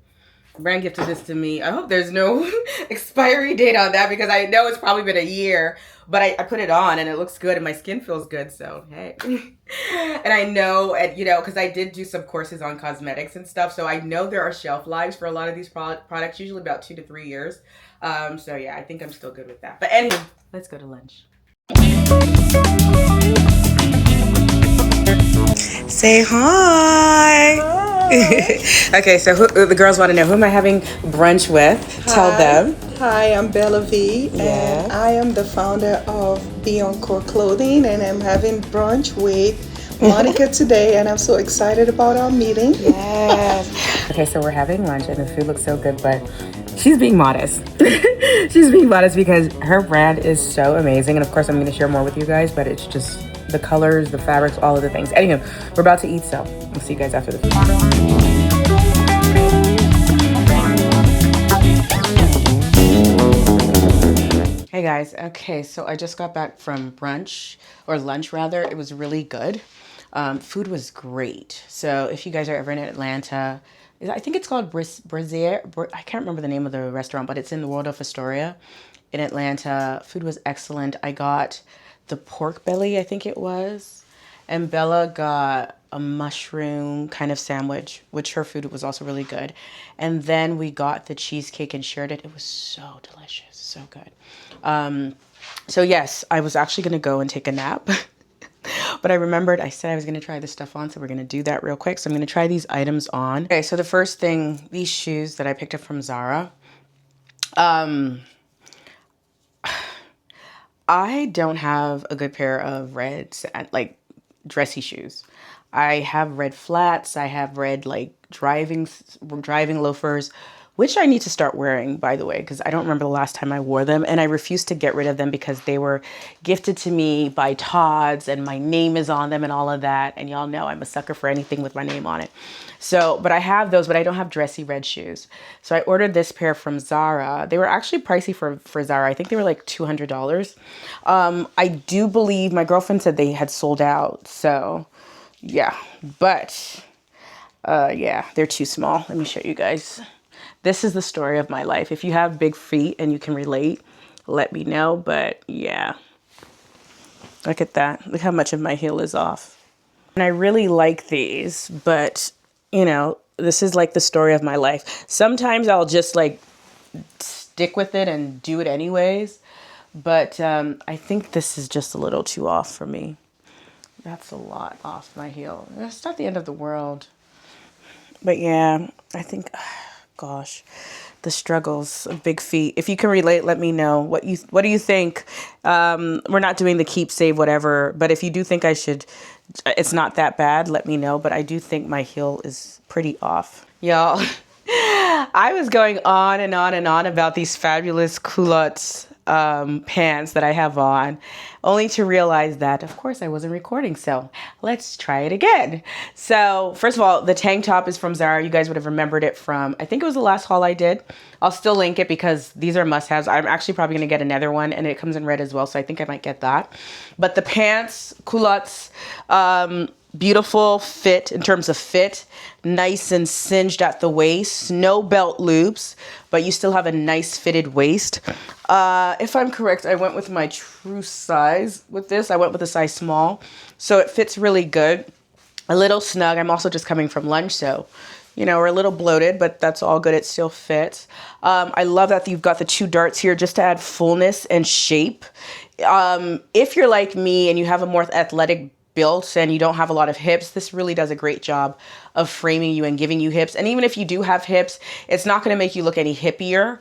Brand gifted this to me. I hope there's no expiry date on that because I know it's probably been a year. But I put it on and it looks good and my skin feels good. So, hey. And I know, and you know, because I did do some courses on cosmetics and stuff. So I know there are shelf lives for a lot of these products, usually about 2 to 3 years. So yeah, I think I'm still good with that. But anyway, let's go to lunch. Say hi. Okay, so the girls want to know, who am I having brunch with? Tell them. Hi, I'm Bella V, and I am the founder of Beyond Core Clothing, and I'm having brunch with Monica today, and I'm so excited about our meeting. Yes. Okay, so we're having lunch, and the food looks so good, but she's being modest. She's being modest because her brand is so amazing, and of course I'm going to share more with you guys, but it's just the colors, the fabrics, all of the things. Anyway, we're about to eat, so we'll see you guys after the food. Hey guys, okay, so I just got back from brunch, or lunch rather. It was really good. Food was great. So if you guys are ever in Atlanta, I think it's called Brassica. I can't remember the name of the restaurant, but it's in the Waldorf Astoria in Atlanta. Food was excellent. I got the pork belly, I think it was. And Bella got a mushroom kind of sandwich, which her food was also really good. And then we got the cheesecake and shared it. It was so delicious, so good. So yes, I was actually going to go and take a nap. But I remembered I said I was going to try this stuff on, so we're going to do that real quick. So I'm going to try these items on. Okay, so the first thing, these shoes that I picked up from Zara. I don't have a good pair of red, like, dressy shoes. I have red flats. I have red, like, driving loafers, which I need to start wearing, by the way, because I don't remember the last time I wore them. And I refuse to get rid of them because they were gifted to me by Todd's and my name is on them and all of that. And y'all know I'm a sucker for anything with my name on it. So, but I have those, but I don't have dressy red shoes. So I ordered this pair from Zara. They were actually pricey for Zara. I think they were like $200. I do believe my girlfriend said they had sold out. So yeah, but yeah, they're too small. Let me show you guys. This is the story of my life. If you have big feet and you can relate, let me know. But yeah, look at that. Look how much of my heel is off. And I really like these, but you know, this is like the story of my life. Sometimes I'll just like stick with it and do it anyways. But I think this is just a little too off for me. That's a lot off my heel. It's not the end of the world. But yeah, I think... Gosh, the struggles of big feet. If you can relate, let me know. What do you think? We're not doing the keep, save, whatever. But if you do think I should, it's not that bad, let me know. But I do think my heel is pretty off. Y'all, I was going on and on and on about these fabulous culottes pants that I have on, only to realize that, of course, I wasn't recording. So let's try it again. So first of all, the tank top is from Zara. You guys would have remembered it from, I think it was the last haul I did. I'll still link it because these are must-haves. I'm actually probably going to get another one, and it comes in red as well. So I think I might get that. But the pants, culottes, beautiful fit in terms of fit, nice and singed at the waist, no belt loops, but you still have a nice fitted waist. If I'm correct, I went with my true size with this. I went with a size small, so it fits really good. A little snug. I'm also just coming from lunch, so you know, we're a little bloated, but that's all good. It still fits. I love that you've got the two darts here just to add fullness and shape. If you're like me and you have a more athletic built and you don't have a lot of hips, this really does a great job of framing you and giving you hips. And even if you do have hips, it's not going to make you look any hippier.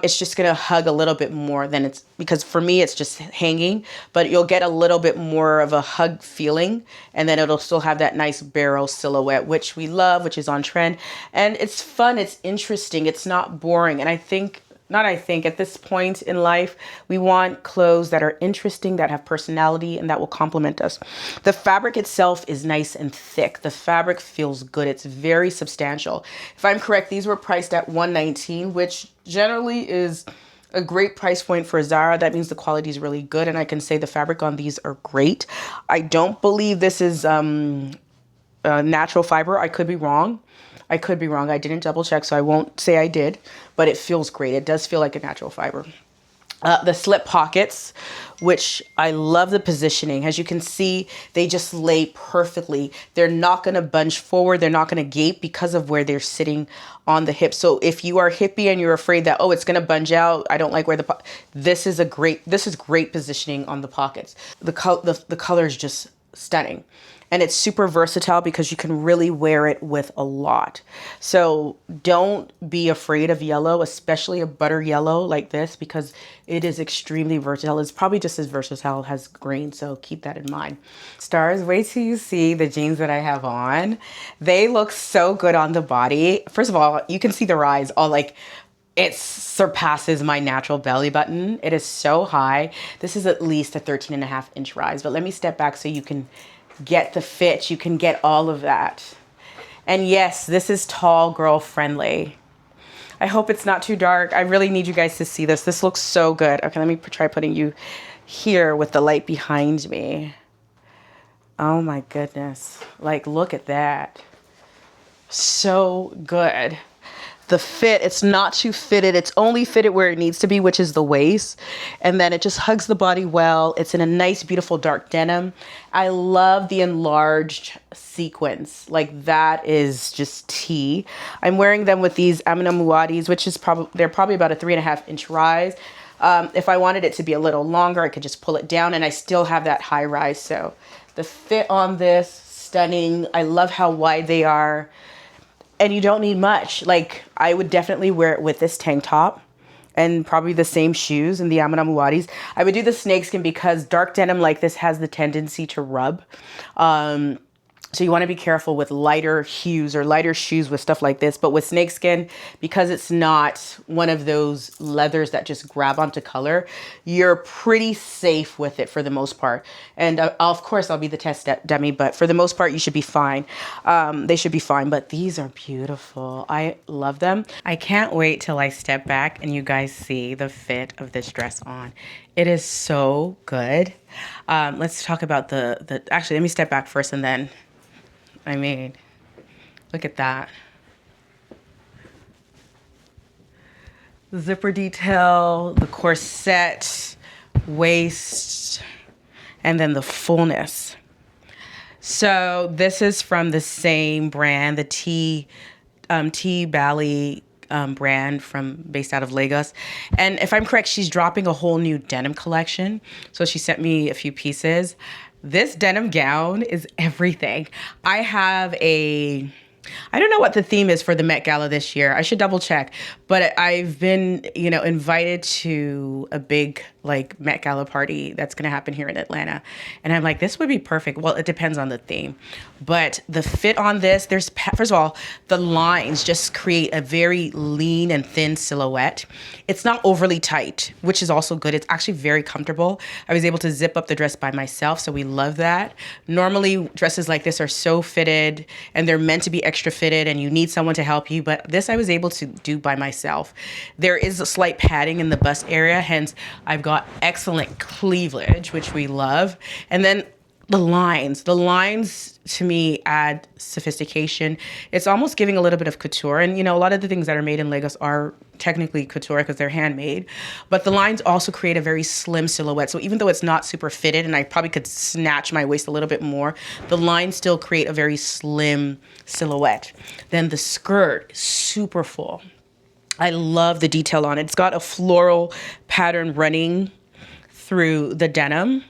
It's just going to hug a little bit more than it's, because for me, it's just hanging, but you'll get a little bit more of a hug feeling. And then it'll still have that nice barrel silhouette, which we love, which is on trend. And it's fun. It's interesting. It's not boring. And at this point in life, we want clothes that are interesting, that have personality, and that will complement us. The fabric itself is nice and thick. The fabric feels good. It's very substantial. If I'm correct, these were priced at $119, which generally is a great price point for Zara. That means the quality is really good, and I can say the fabric on these are great. I don't believe this is natural fiber. I could be wrong. I could be wrong. I didn't double check, so I won't say I did, but it feels great. It does feel like a natural fiber. The slip pockets, which I love the positioning. As you can see, they just lay perfectly. They're not going to bunch forward. They're not going to gape because of where they're sitting on the hip. So if you are hippie and you're afraid that, oh, it's going to bunch out, I don't like where this is great positioning on the pockets. The color is just stunning. And it's super versatile because you can really wear it with a lot. So don't be afraid of yellow, especially a butter yellow like this, because it is extremely versatile. It's probably just as versatile as green, so keep that in mind. Stars, wait till you see the jeans that I have on. They look so good on the body. First of all, you can see the rise all like, it surpasses my natural belly button. It is so high. This is at least a 13.5-inch rise, but let me step back so you can get the fit. You can get all of that. And yes, this is tall girl friendly. I hope it's not too dark. I really need you guys to see this. This looks so good. Okay, let me try putting you here with the light behind me. Oh my goodness. Like, look at that. So good. The fit, it's not too fitted. It's only fitted where it needs to be, which is the waist. And then it just hugs the body well. It's in a nice, beautiful dark denim. I love the enlarged sequins. Like, that is just tea. I'm wearing them with these Amina Muadis, which is they're probably about a 3.5-inch rise. If I wanted it to be a little longer, I could just pull it down, and I still have that high rise. So the fit on this, stunning. I love how wide they are. And you don't need much. Like, I would definitely wear it with this tank top and probably the same shoes and the Amina Muadis. I would do the snakeskin because dark denim like this has the tendency to rub. So you want to be careful with lighter hues or lighter shoes with stuff like this. But with snakeskin, because it's not one of those leathers that just grab onto color, you're pretty safe with it for the most part. And of course, I'll be the test dummy, but for the most part, you should be fine. They should be fine, but these are beautiful. I love them. I can't wait till I step back and you guys see the fit of this dress on. It is so good. Let's talk about actually, let me step back first and then, I mean, look at that. The zipper detail, the corset, waist, and then the fullness. So this is from the same brand, the T Bali brand based out of Lagos. And if I'm correct, she's dropping a whole new denim collection. So she sent me a few pieces. This denim gown is everything. I don't know what the theme is for the Met Gala this year. I should double check. But I've been, invited to a big Met Gala party that's going to happen here in Atlanta. And I'm like, this would be perfect. Well, it depends on the theme. But the fit on this, first of all, the lines just create a very lean and thin silhouette. It's not overly tight, which is also good. It's actually very comfortable. I was able to zip up the dress by myself, so we love that. Normally, dresses like this are so fitted, and they're meant to be extra fitted, and you need someone to help you. But this I was able to do by myself. There is a slight padding in the bust area, hence I've got excellent cleavage, which we love. And then the lines to me add sophistication. It's almost giving a little bit of couture. And, a lot of the things that are made in Lagos are technically couture because they're handmade. But the lines also create a very slim silhouette. So even though it's not super fitted and I probably could snatch my waist a little bit more, the lines still create a very slim silhouette. Then the skirt, super full. I love the detail on it. It's got a floral pattern running through the denim.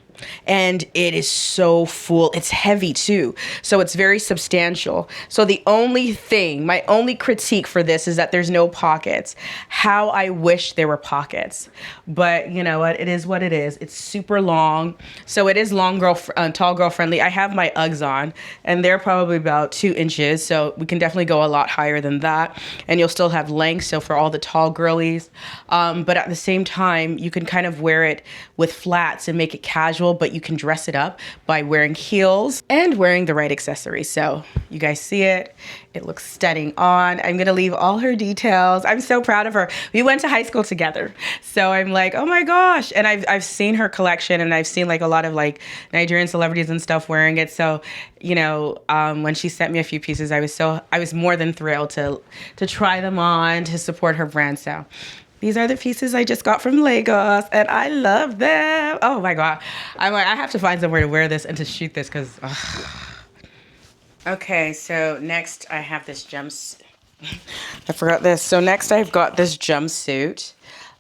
And it is so full. It's heavy too. So it's very substantial. So the only thing, my only critique for this is that there's no pockets. How I wish there were pockets. But you know what? It is what it is. It's super long. So it is tall girl friendly. I have my Uggs on and they're probably about 2 inches. So we can definitely go a lot higher than that. And you'll still have length. So for all the tall girlies. But at the same time, you can kind of wear it with flats and make it casual. casual, but you can dress it up by wearing heels and wearing the right accessories. So you guys see it. It looks stunning on. I'm going to leave all her details. I'm so proud of her. We went to high school together. So I'm like, oh my gosh. And I've seen her collection, and I've seen like a lot of like Nigerian celebrities and stuff wearing it. So, you know, when she sent me a few pieces, I was more than thrilled to try them on, to support her brand. So these are the pieces I just got from Lagos, and I love them. Oh my God. I'm like, I have to find somewhere to wear this and to shoot this because... Okay, so next I have this jumpsuit. I forgot this. So next I've got this jumpsuit.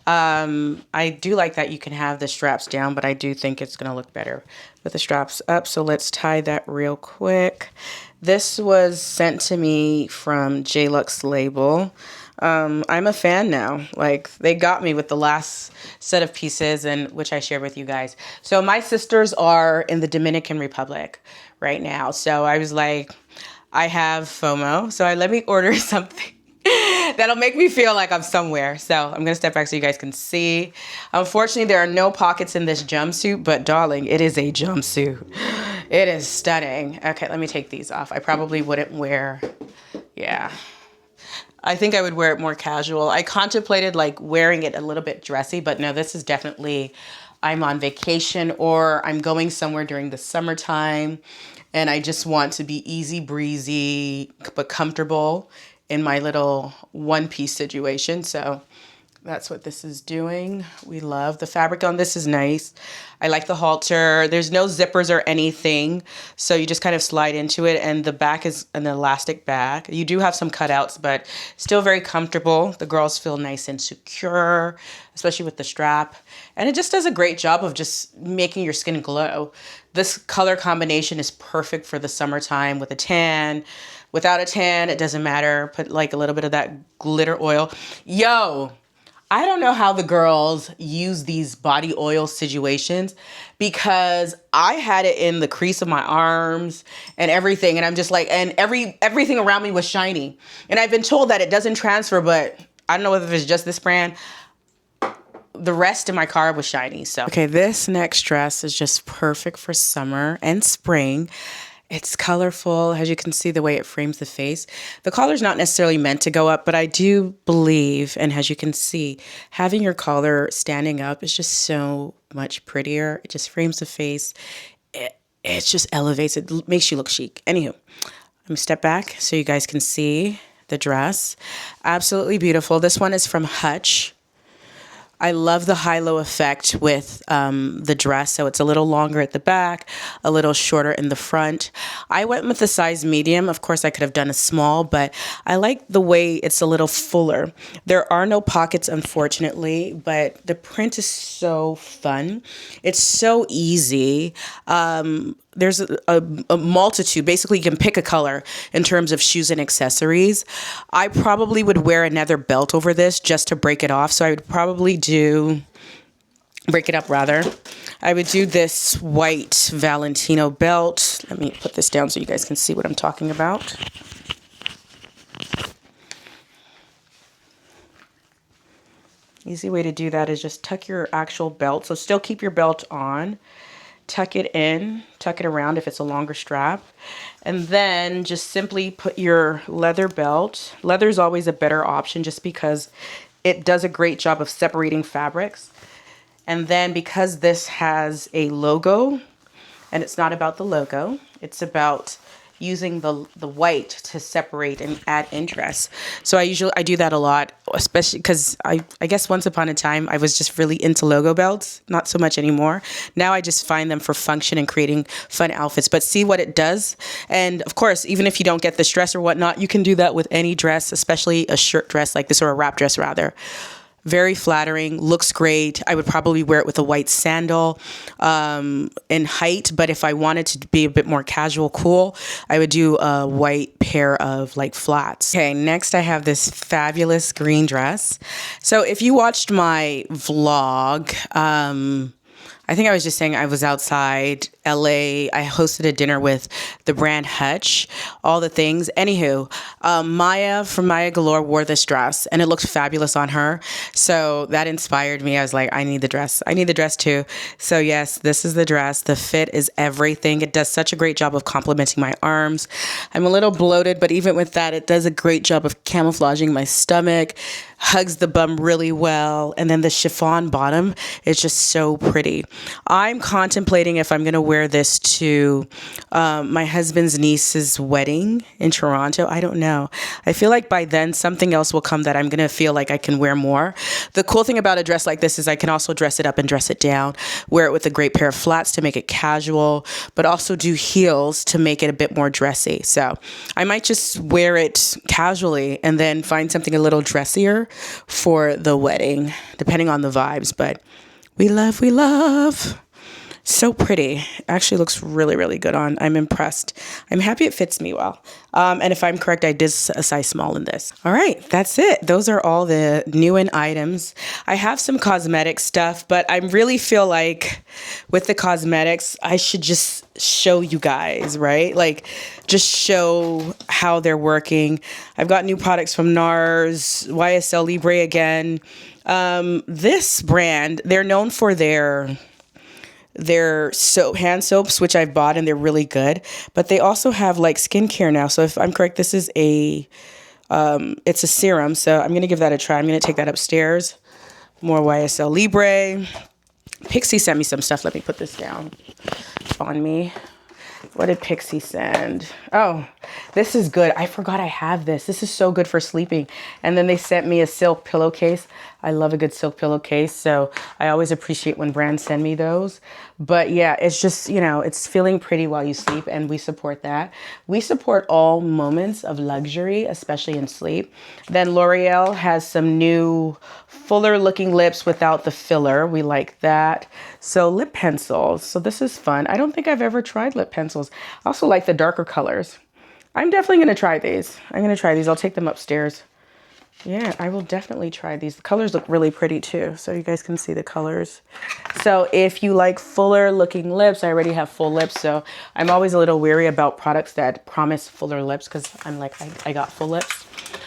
I do like that you can have the straps down, but I do think it's going to look better with the straps up. So let's tie that real quick. This was sent to me from J-Lux label. I'm a fan now. Like, they got me with the last set of pieces, and which I shared with you guys. So my sisters are in the Dominican Republic right now. So I was like, I have FOMO. So let me order something that'll make me feel like I'm somewhere. So I'm going to step back so you guys can see. Unfortunately, there are no pockets in this jumpsuit, but darling, it is a jumpsuit. It is stunning. Okay, let me take these off. I probably wouldn't wear, yeah. I think I would wear it more casual. I contemplated like wearing it a little bit dressy, but no, this is definitely, I'm on vacation or I'm going somewhere during the summertime and I just want to be easy breezy, but comfortable in my little one-piece situation. So that's what this is doing. We love the fabric on this is nice. I like the halter. There's no zippers or anything. So you just kind of slide into it, and the back is an elastic back. You do have some cutouts, but still very comfortable. The girls feel nice and secure, especially with the strap. And it just does a great job of just making your skin glow. This color combination is perfect for the summertime with a tan. Without a tan, it doesn't matter. Put like a little bit of that glitter oil. Yo! I don't know how the girls use these body oil situations because I had it in the crease of my arms and everything. And I'm just like, and everything around me was shiny. And I've been told that it doesn't transfer, but I don't know whether it's just this brand. The rest in my car was shiny. So, okay, this next dress is just perfect for summer and spring. It's colorful, as you can see the way it frames the face. The collar's not necessarily meant to go up, but I do believe, and as you can see, having your collar standing up is just so much prettier. It just frames the face. It just elevates it, makes you look chic. Anywho, let me step back so you guys can see the dress. Absolutely beautiful. This one is from Hutch. I love the high-low effect with the dress. So it's a little longer at the back, a little shorter in the front. I went with the size medium. Of course, I could have done a small, but I like the way it's a little fuller. There are no pockets, unfortunately, but the print is so fun. It's so easy. There's a multitude. Basically, you can pick a color in terms of shoes and accessories. I probably would wear another belt over this just to break it off. So I would probably break it up rather. I would do this white Valentino belt. Let me put this down so you guys can see what I'm talking about. Easy way to do that is just tuck your actual belt. So still keep your belt on. Tuck it in, tuck it around if it's a longer strap, and then just simply put your leather belt. Leather is always a better option just because it does a great job of separating fabrics. And then because this has a logo, and it's not about the logo, it's about using the white to separate and add interest. So I do that a lot, especially because I guess once upon a time I was just really into logo belts, not so much anymore. Now I just find them for function and creating fun outfits, but see what it does. And of course, even if you don't get this dress or whatnot, you can do that with any dress, especially a shirt dress like this, or a wrap dress rather. Very flattering, looks great. I would probably wear it with a white sandal in height, but if I wanted to be a bit more casual, cool, I would do a white pair of like flats. Okay, next I have this fabulous green dress. So if you watched my vlog, I think I was just saying I was outside LA. I hosted a dinner with the brand Hutch, all the things. Anywho, Maya from Maya Galore wore this dress and it looked fabulous on her. So that inspired me. I was like, I need the dress. I need the dress too. So yes, this is the dress. The fit is everything. It does such a great job of complementing my arms. I'm a little bloated, but even with that, it does a great job of camouflaging my stomach, hugs the bum really well. And then the chiffon bottom is just so pretty. I'm contemplating if I'm going to wear this to my husband's niece's wedding in Toronto. I don't know. I feel like by then something else will come that I'm going to feel like I can wear more. The cool thing about a dress like this is I can also dress it up and dress it down, wear it with a great pair of flats to make it casual, but also do heels to make it a bit more dressy. So I might just wear it casually and then find something a little dressier for the wedding, depending on the vibes. But we love. So pretty. Actually looks really, really good on. I'm impressed. I'm happy it fits me well. And if I'm correct, I did a size small in this. All right, that's it. Those are all the new in items. I have some cosmetic stuff, but I really feel like with the cosmetics, I should just show you guys, right? Like just show how they're working. I've got new products from NARS, YSL Libre again. This brand, they're known for their hand soaps, which I've bought and they're really good, but they also have like skincare now. So if I'm correct, this is it's a serum. So I'm going to give that a try. I'm going to take that upstairs. More YSL Libre. Pixie sent me some stuff. Let me put this down on me. What did Pixie send? Oh, this is good. I forgot I have this. This is so good for sleeping. And then they sent me a silk pillowcase. I love a good silk pillowcase. So I always appreciate when brands send me those. But yeah, it's just, it's feeling pretty while you sleep. And we support that. We support all moments of luxury, especially in sleep. Then L'Oreal has some new fuller looking lips without the filler. We like that. So lip pencils. So this is fun. I don't think I've ever tried lip pencils. I also like the darker colors. I'm definitely going to try these. I'll take them upstairs. Yeah, I will definitely try these. The colors look really pretty too. So you guys can see the colors. So if you like fuller looking lips, I already have full lips. So I'm always a little weary about products that promise fuller lips because I'm like, I got full lips.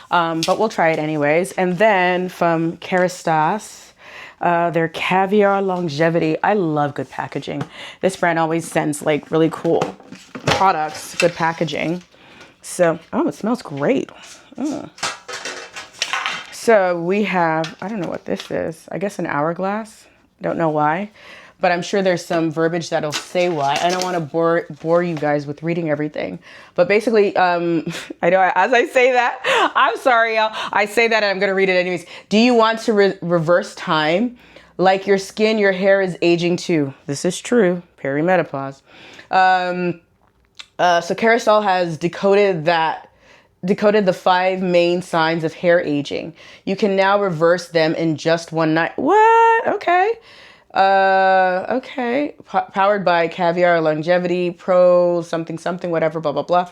But we'll try it anyways. And then from Kerastase, their Caviar Longevity. I love good packaging. This brand always sends like really cool products, good packaging. So, oh, it smells great. So we have, I don't know what this is. I guess an hourglass. Don't know why, but I'm sure there's some verbiage that'll say why. I don't want to bore you guys with reading everything. But basically, I know as I say that, I'm sorry, y'all. I say that and I'm going to read it anyways. Do you want to reverse time? Like your skin, your hair is aging too. This is true. Perimenopause. So Kerastase has decoded the 5 main signs of hair aging. You can now reverse them in just one night. What? Okay. Okay. Powered by Caviar Longevity Pro something, whatever, blah, blah, blah.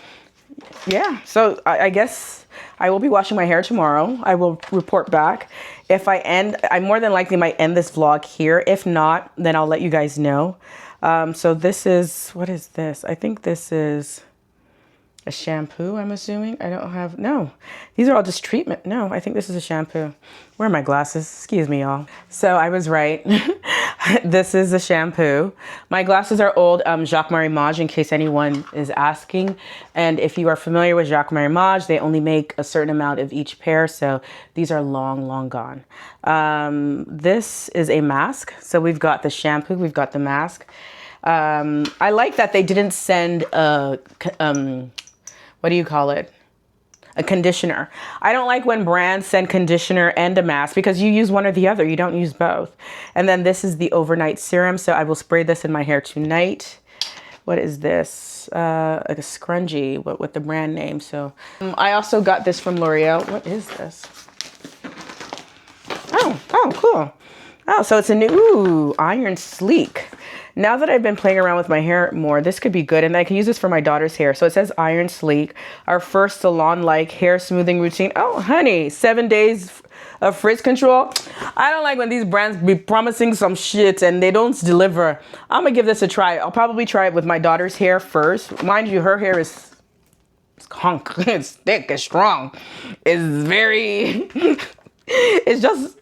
Yeah. So I guess I will be washing my hair tomorrow. I will report back. If I more than likely might end this vlog here. If not, then I'll let you guys know. So this is, what is this? I think this is a shampoo, I'm assuming. No, these are all just treatment. No, I think this is a shampoo. Where are my glasses? Excuse me, y'all. So I was right. This is a shampoo. My glasses are old Jacques-Marie Mage, in case anyone is asking. And if you are familiar with Jacques-Marie Mage, they only make a certain amount of each pair. So these are long, long gone. This is a mask. So we've got the shampoo, we've got the mask. I like that they didn't send a, what do you call it? A conditioner. I don't like when brands send conditioner and a mask because you use one or the other. You don't use both. And then this is the overnight serum. So I will spray this in my hair tonight. What is this? Like a scrunchie with the brand name. So I also got this from L'Oreal. What is this? Oh, cool. Oh, so it's a new, Iron Sleek. now that I've been playing around with my hair more, this could be good. And I can use this for my daughter's hair. So it says Iron Sleek, our first salon-like hair smoothing routine. Oh, honey, 7 days of frizz control. I don't like when these brands be promising some shit and they don't deliver. I'm gonna give this a try. I'll probably try it with my daughter's hair first. Mind you, her hair is hunk. It's thick, it's strong. It's very, it's just,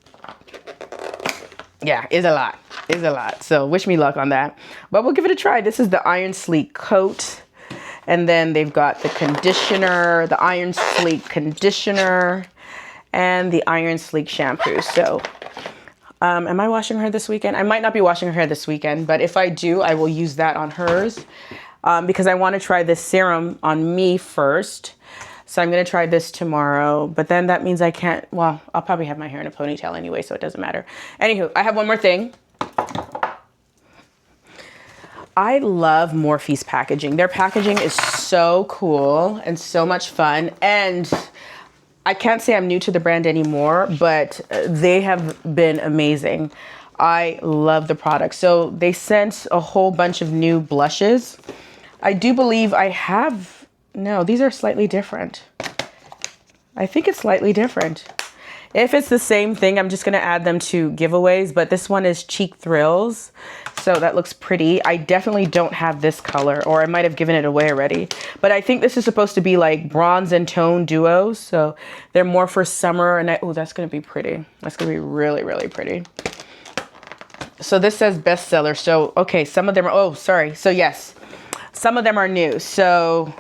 yeah, it's a lot. It's a lot. So wish me luck on that. But we'll give it a try. This is the Iron Sleek coat. And then they've got the conditioner, the Iron Sleek conditioner, and the Iron Sleek shampoo. So am I washing her this weekend? I might not be washing her hair this weekend, but if I do, I will use that on hers because I want to try this serum on me first. So I'm going to try this tomorrow, but then that means I can't, well, I'll probably have my hair in a ponytail anyway, so it doesn't matter. Anywho, I have one more thing. I love Morphe's packaging. Their packaging is so cool and so much fun. And I can't say I'm new to the brand anymore, but they have been amazing. I love the product. So they sent a whole bunch of new blushes. I do believe I have, no, these are slightly different. I think it's slightly different. If it's the same thing, I'm just gonna add them to giveaways, but this one is Cheek Thrills. So that looks pretty. I definitely don't have this color, or I might have given it away already. But I think this is supposed to be like bronze and tone duos. So they're more for summer. And oh, that's gonna be pretty. That's gonna be really, really pretty. So this says bestseller. So, okay, some of them are, oh, sorry. So yes, some of them are new. So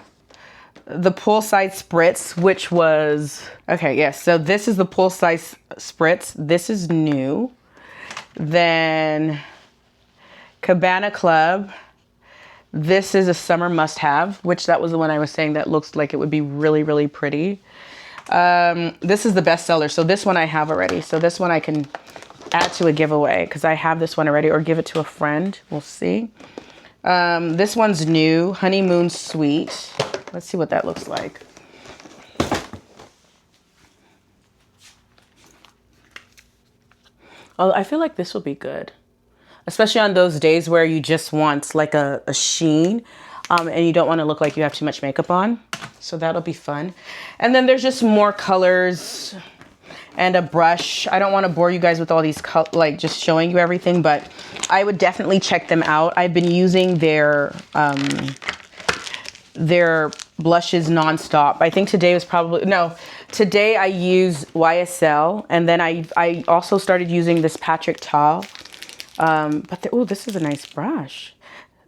the poolside spritz, which was, okay, yes. So this is the poolside spritz. This is new. Then Cabana Club. This is a summer must-have, which that was the one I was saying that looks like it would be really, really pretty. This is the bestseller. So this one I have already. So this one I can add to a giveaway because I have this one already, or give it to a friend. We'll see. This one's new, Honeymoon Sweet. Let's see what that looks like. Oh, I feel like this will be good. Especially on those days where you just want like a sheen and you don't want to look like you have too much makeup on. So that'll be fun. And then there's just more colors and a brush. I don't want to bore you guys with all these, like just showing you everything, but I would definitely check them out. I've been using their blushes nonstop. I think today was probably, no, today I use YSL, and then I also started using this Patrick Ta. But oh, this is a nice brush.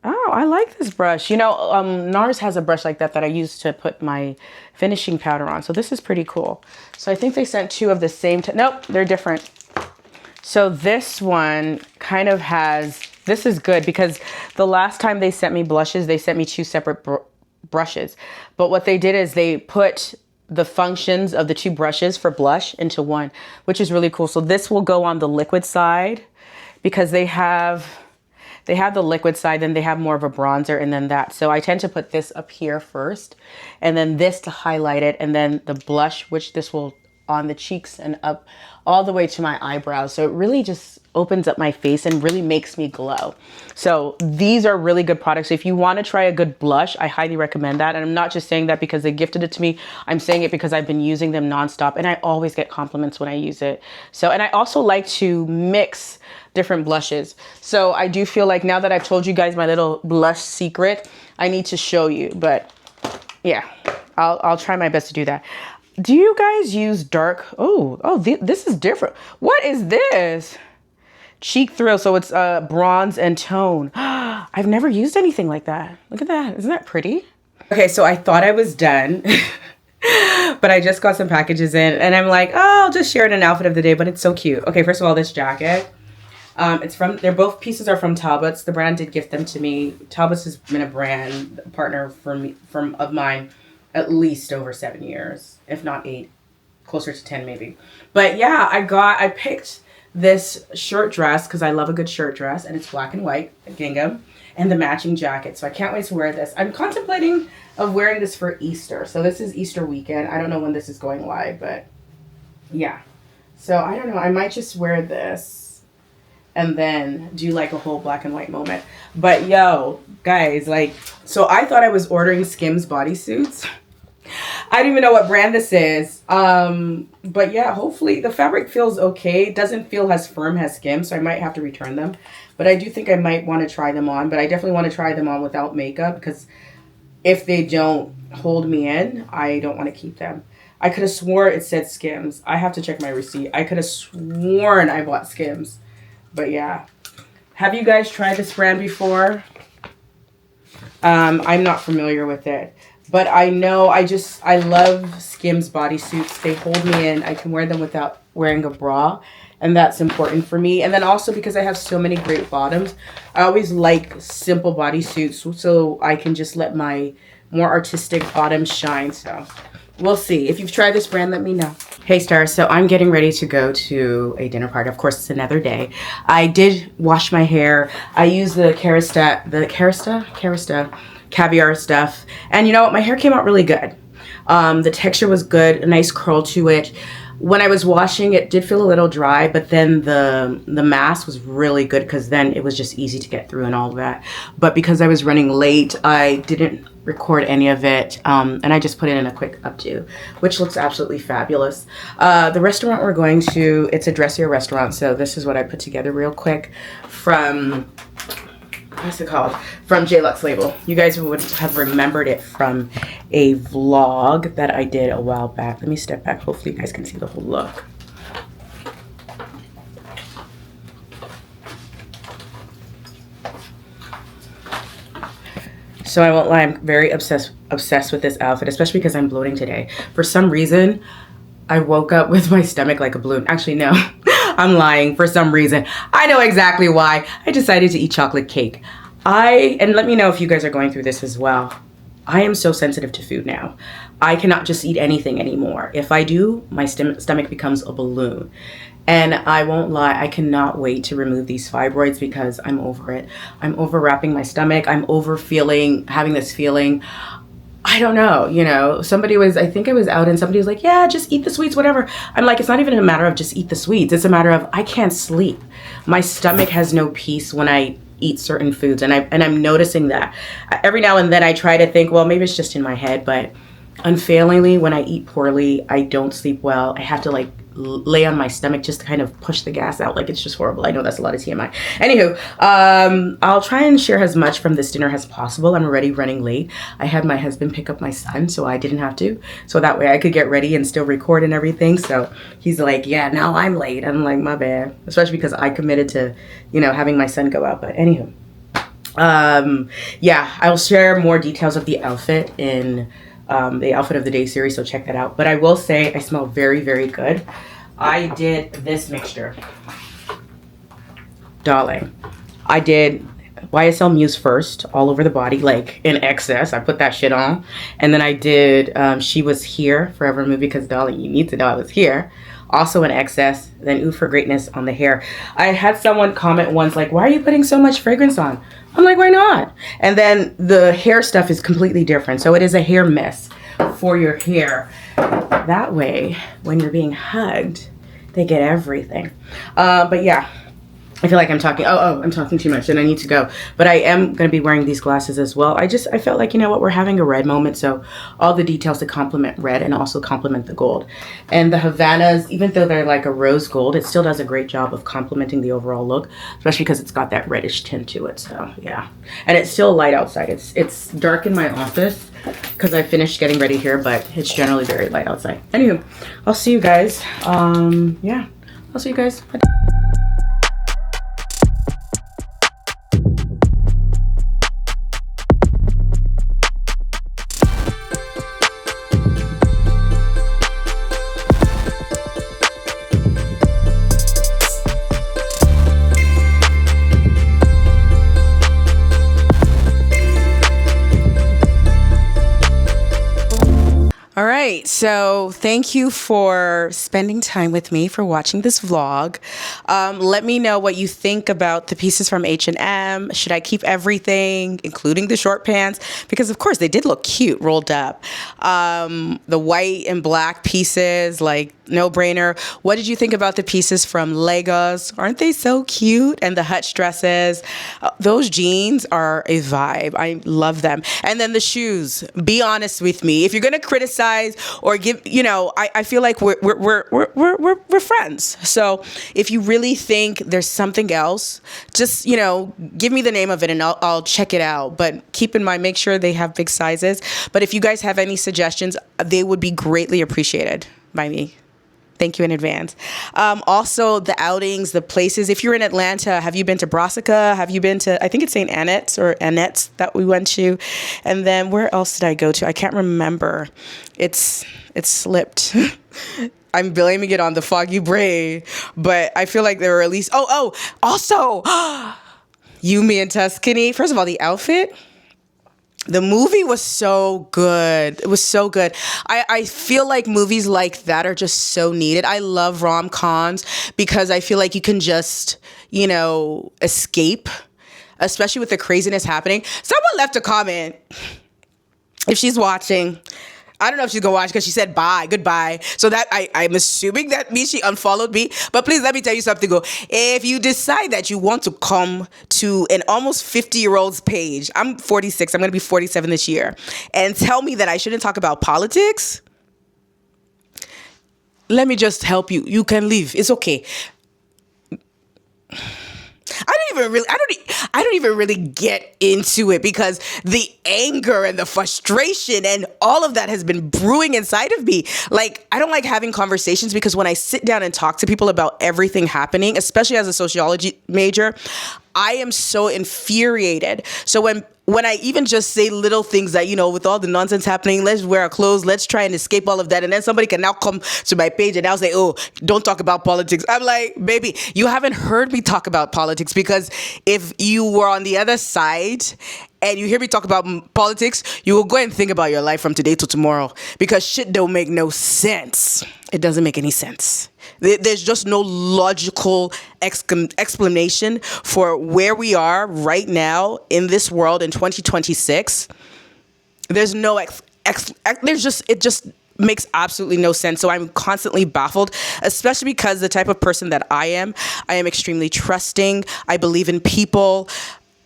Oh, I like this brush. You know, NARS has a brush like that I use to put my finishing powder on. So this is pretty cool. So I think they sent two of the same, nope, they're different. So this one kind of has, this is good because the last time they sent me blushes, they sent me two separate brushes. But what they did is they put the functions of the two brushes for blush into one, which is really cool. So this will go on the liquid side because they have the liquid side, then they have more of a bronzer, and then that. So I tend to put this up here first, and then this to highlight it, and then the blush, which this will on the cheeks and up all the way to my eyebrows. So it really just opens up my face and really makes me glow. So these are really good products. If you want to try a good blush, I highly recommend that. And I'm not just saying that because they gifted it to me. I'm saying it because I've been using them nonstop, and I always get compliments when I use it. So, and I also like to mix different blushes. So I do feel like now that I've told you guys my little blush secret, I need to show you, but yeah, I'll try my best to do that. Do you guys use dark? This is different. What is this? Cheek Thrill. So it's bronze and tone. I've never used anything like that. Look at that. Isn't that pretty? Okay, so I thought I was done, but I just got some packages in, and I'm like, oh, I'll just share it an outfit of the day, but it's so cute. Okay, first of all, this jacket. It's from, they're both pieces are from Talbot's. The brand did gift them to me. Talbot's has been a brand partner for me, of mine, at least over 7 years, if not 8, closer to 10 maybe. But yeah, I picked this shirt dress because I love a good shirt dress, and it's black and white, gingham, and the matching jacket. So I can't wait to wear this. I'm contemplating of wearing this for Easter. So this is Easter weekend. I don't know when this is going live, but yeah. So I don't know. I might just wear this. and then do like a whole black and white moment. But yo, guys, like, so I thought I was ordering Skims bodysuits. I don't even know what brand this is. But yeah, hopefully the fabric feels okay. It doesn't feel as firm as Skims, so I might have to return them. But I do think I might want to try them on. But I definitely want to try them on without makeup, because if they don't hold me in, I don't want to keep them. I could have swore it said Skims. I have to check my receipt. I could have sworn I bought Skims. But yeah. Have you guys tried this brand before? I'm not familiar with it. But I know I love Skims bodysuits. They hold me in. I can wear them without wearing a bra. And that's important for me. And then also because I have so many great bottoms, I always like simple bodysuits so I can just let my more artistic bottoms shine. So we'll see. If you've tried this brand, let me know. Hey stars, so I'm getting ready to go to a dinner party. Of course, it's another day. I did wash my hair. I used the Carista caviar stuff. And you know what? My hair came out really good. The texture was good, a nice curl to it. When I was washing, it did feel a little dry, but then the mask was really good because then it was just easy to get through and all of that. But because I was running late, I didn't record any of it, and I just put it in a quick updo, which looks absolutely fabulous. The restaurant we're going to, it's a dressier restaurant, so this is what I put together real quick from, what's it called? From J-Lux Label. You guys would have remembered it from a vlog that I did a while back. Let me step back. Hopefully you guys can see the whole look. So I won't lie, I'm very obsessed with this outfit, especially because I'm bloating today. For some reason, I woke up with my stomach like a balloon. Actually, no, I'm lying. For some reason, I know exactly why. I decided to eat chocolate cake. And let me know if you guys are going through this as well. I am so sensitive to food now. I cannot just eat anything anymore. If I do, my stomach becomes a balloon. And I won't lie, I cannot wait to remove these fibroids because I'm over it. I'm over wrapping my stomach. I'm over having this feeling. I don't know, you know, I think I was out and somebody was like, yeah, just eat the sweets, whatever. I'm like, it's not even a matter of just eat the sweets. It's a matter of I can't sleep. My stomach has no peace when I eat certain foods. And I'm noticing that. Every now and then I try to think, well, maybe it's just in my head, but unfailingly, when I eat poorly, I don't sleep well. I have to like lay on my stomach just to kind of push the gas out. Like, it's just horrible. I know that's a lot of TMI. Anywho, I'll try and share as much from this dinner as possible. I'm already running late. I had my husband pick up my son, so I didn't have to. So that way I could get ready and still record and everything. So he's like, yeah, now I'm late. I'm like, my bad. Especially because I committed to, you know, having my son go out. But anywho, yeah, I'll share more details of the outfit in the outfit of the day series, so check that out. But I will say I smell very, very good. I did this mixture, darling. I did YSL Muse first, all over the body, like in excess. I put that shit on, and then I did She Was Here Forever Movie, because darling, you need to know I was here. Also in excess. Then Ooh for Greatness on the hair. I had someone comment once like, why are you putting so much fragrance on? I'm like, why not? And then the hair stuff is completely different. So it is a hair mist for your hair. That way, when you're being hugged, they get everything. But yeah, I feel like I'm talking, I'm talking too much and I need to go. But I am going to be wearing these glasses as well. I felt like, you know what, we're having a red moment. So all the details to complement red and also complement the gold. And the Havanas, even though they're like a rose gold, it still does a great job of complementing the overall look, especially because it's got that reddish tint to it. So yeah, and it's still light outside. It's dark in my office because I finished getting ready here, but it's generally very light outside. Anywho, I'll see you guys. Yeah, I'll see you guys. Bye. All right, so thank you for spending time with me, for watching this vlog. Let me know what you think about the pieces from H&M. Should I keep everything, including the short pants? Because of course they did look cute rolled up. The white and black pieces, like no brainer. What did you think about the pieces from Lagos? Aren't they so cute? And the hutch dresses. Those jeans are a vibe. I love them. And then the shoes. Be honest with me. If you're gonna criticize or give, I feel like we're friends. So if you really think there's something else, just give me the name of it and I'll check it out. But keep in mind, make sure they have big sizes. But if you guys have any suggestions, they would be greatly appreciated by me. Thank you in advance. Also, the outings, the places. If you're in Atlanta, have you been to Brassica? Have you been to, I think it's St. Arnette or Arnette that we went to? And then where else did I go to? I can't remember. It's slipped. I'm blaming it on the foggy brain, but I feel like there were at least, also, you, Me Tuscany. First of all, the outfit. The movie was so good. It was so good. I feel like movies like that are just so needed. I love rom-coms because I feel like you can just, escape, especially with the craziness happening. Someone left a comment. If she's watching, I don't know if she's gonna watch because she said goodbye. So that I'm assuming that means she unfollowed me. But please let me tell you something. If you decide that you want to come to an almost 50-year-old's page, I'm 46, I'm gonna be 47 this year, and tell me that I shouldn't talk about politics, let me just help you. You can leave. It's okay. I don't even really get into it because the anger and the frustration and all of that has been brewing inside of me. Like, I don't like having conversations because when I sit down and talk to people about everything happening, especially as a sociology major, I am so infuriated. So when I even just say little things that, with all the nonsense happening, let's wear our clothes, let's try and escape all of that. And then somebody can now come to my page and now say, oh, don't talk about politics. I'm like, baby, you haven't heard me talk about politics, because if you were on the other side and you hear me talk about politics, you will go and think about your life from today to tomorrow, because shit don't make no sense. It doesn't make any sense. There's just no logical explanation for where we are right now in this world in 2026. There's no it just makes absolutely no sense. So I'm constantly baffled, especially because the type of person that I am extremely trusting. I believe in people.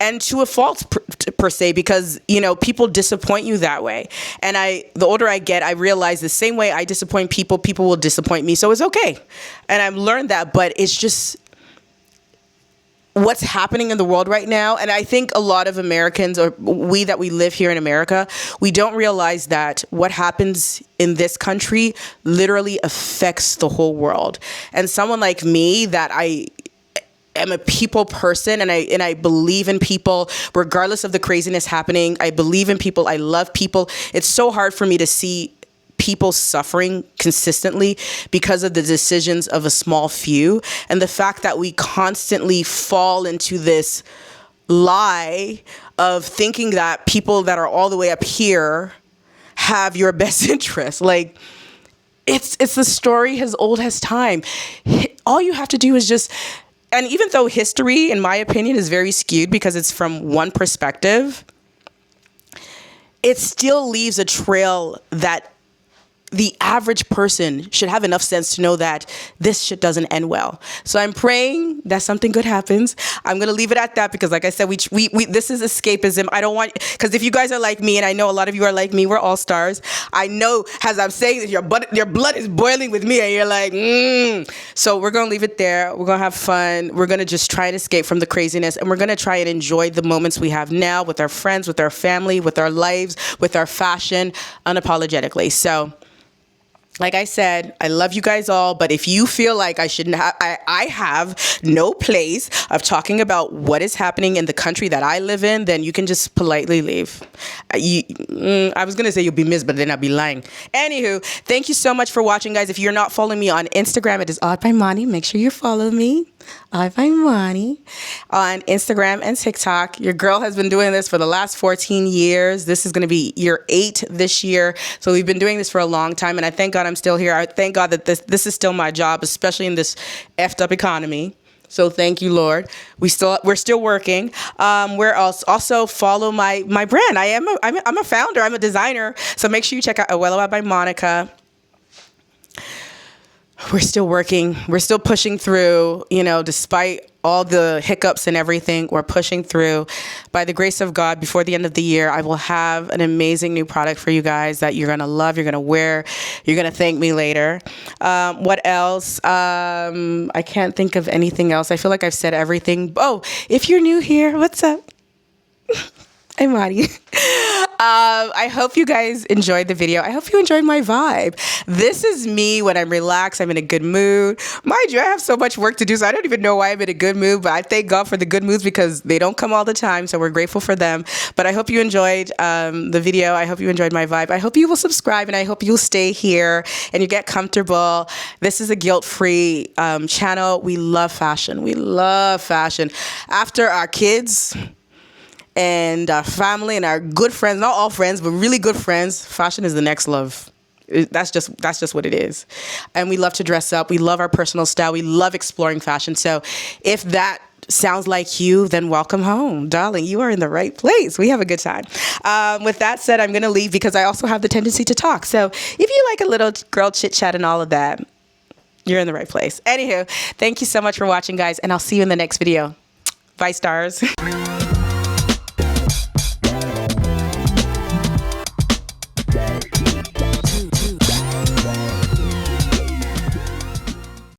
And to a fault per se, because, people disappoint you that way. And the older I get, I realize the same way I disappoint people, people will disappoint me. So it's okay. And I've learned that, but it's just what's happening in the world right now. And I think a lot of Americans, or we that we live here in America, we don't realize that what happens in this country literally affects the whole world. And someone like me, that I'm a people person, and I believe in people regardless of the craziness happening. I believe in people. I love people. It's so hard for me to see people suffering consistently because of the decisions of a small few, and the fact that we constantly fall into this lie of thinking that people that are all the way up here have your best interest. Like, it's the story as old as time. All you have to do is just... And even though history, in my opinion, is very skewed because it's from one perspective, it still leaves a trail that the average person should have enough sense to know that this shit doesn't end well. So I'm praying that something good happens. I'm going to leave it at that because, like I said, we this is escapism. I don't want, because if you guys are like me, and I know a lot of you are like me, we're all stars. I know, as I'm saying this, your blood is boiling with me and you're like, So we're going to leave it there. We're going to have fun. We're going to just try and escape from the craziness, and we're going to try and enjoy the moments we have now with our friends, with our family, with our lives, with our fashion, unapologetically. So, like I said, I love you guys all, but if you feel like I shouldn't have, I have no place of talking about what is happening in the country that I live in, then you can just politely leave. I was going to say you'll be missed, but then I'd be lying. Anywho, thank you so much for watching, guys. If you're not following me on Instagram, it is Odd by Monty. Make sure you follow me. Odd by Monty on Instagram and TikTok. Your girl has been doing this for the last 14 years. This is going to be year 8 this year. So we've been doing this for a long time, and I thank God I'm still here. I thank God that this is still my job, especially in this effed up economy. So thank you, Lord. We're still working. We're also follow my brand. I'm a founder. I'm a designer. So make sure you check out Awella by Monica. we're still working. We're still pushing through, you know, despite all the hiccups and everything, we're pushing through. By the grace of God, before the end of the year, I will have an amazing new product for you guys that you're going to love, you're going to wear, you're going to thank me later. What else? I can't think of anything else. I feel like I've said everything. Oh, if you're new here, what's up? I'm Mari. I hope you guys enjoyed the video. I hope you enjoyed my vibe. This is me when I'm relaxed. I'm in a good mood. Mind you, I have so much work to do, so I don't even know why I'm in a good mood, but I thank God for the good moods because they don't come all the time, so we're grateful for them. But I hope you enjoyed the video. I hope you enjoyed my vibe. I hope you will subscribe, and I hope you'll stay here and you get comfortable. This is a guilt-free channel. We love fashion. We love fashion. After our kids and our family and our good friends, not all friends, but really good friends, fashion is the next love. That's just what it is. And we love to dress up. We love our personal style. We love exploring fashion. So if that sounds like you, then welcome home. Darling, you are in the right place. We have a good time. With that said, I'm going to leave because I also have the tendency to talk. So if you like a little girl chit chat and all of that, you're in the right place. Anywho, thank you so much for watching, guys, and I'll see you in the next video. Bye, stars.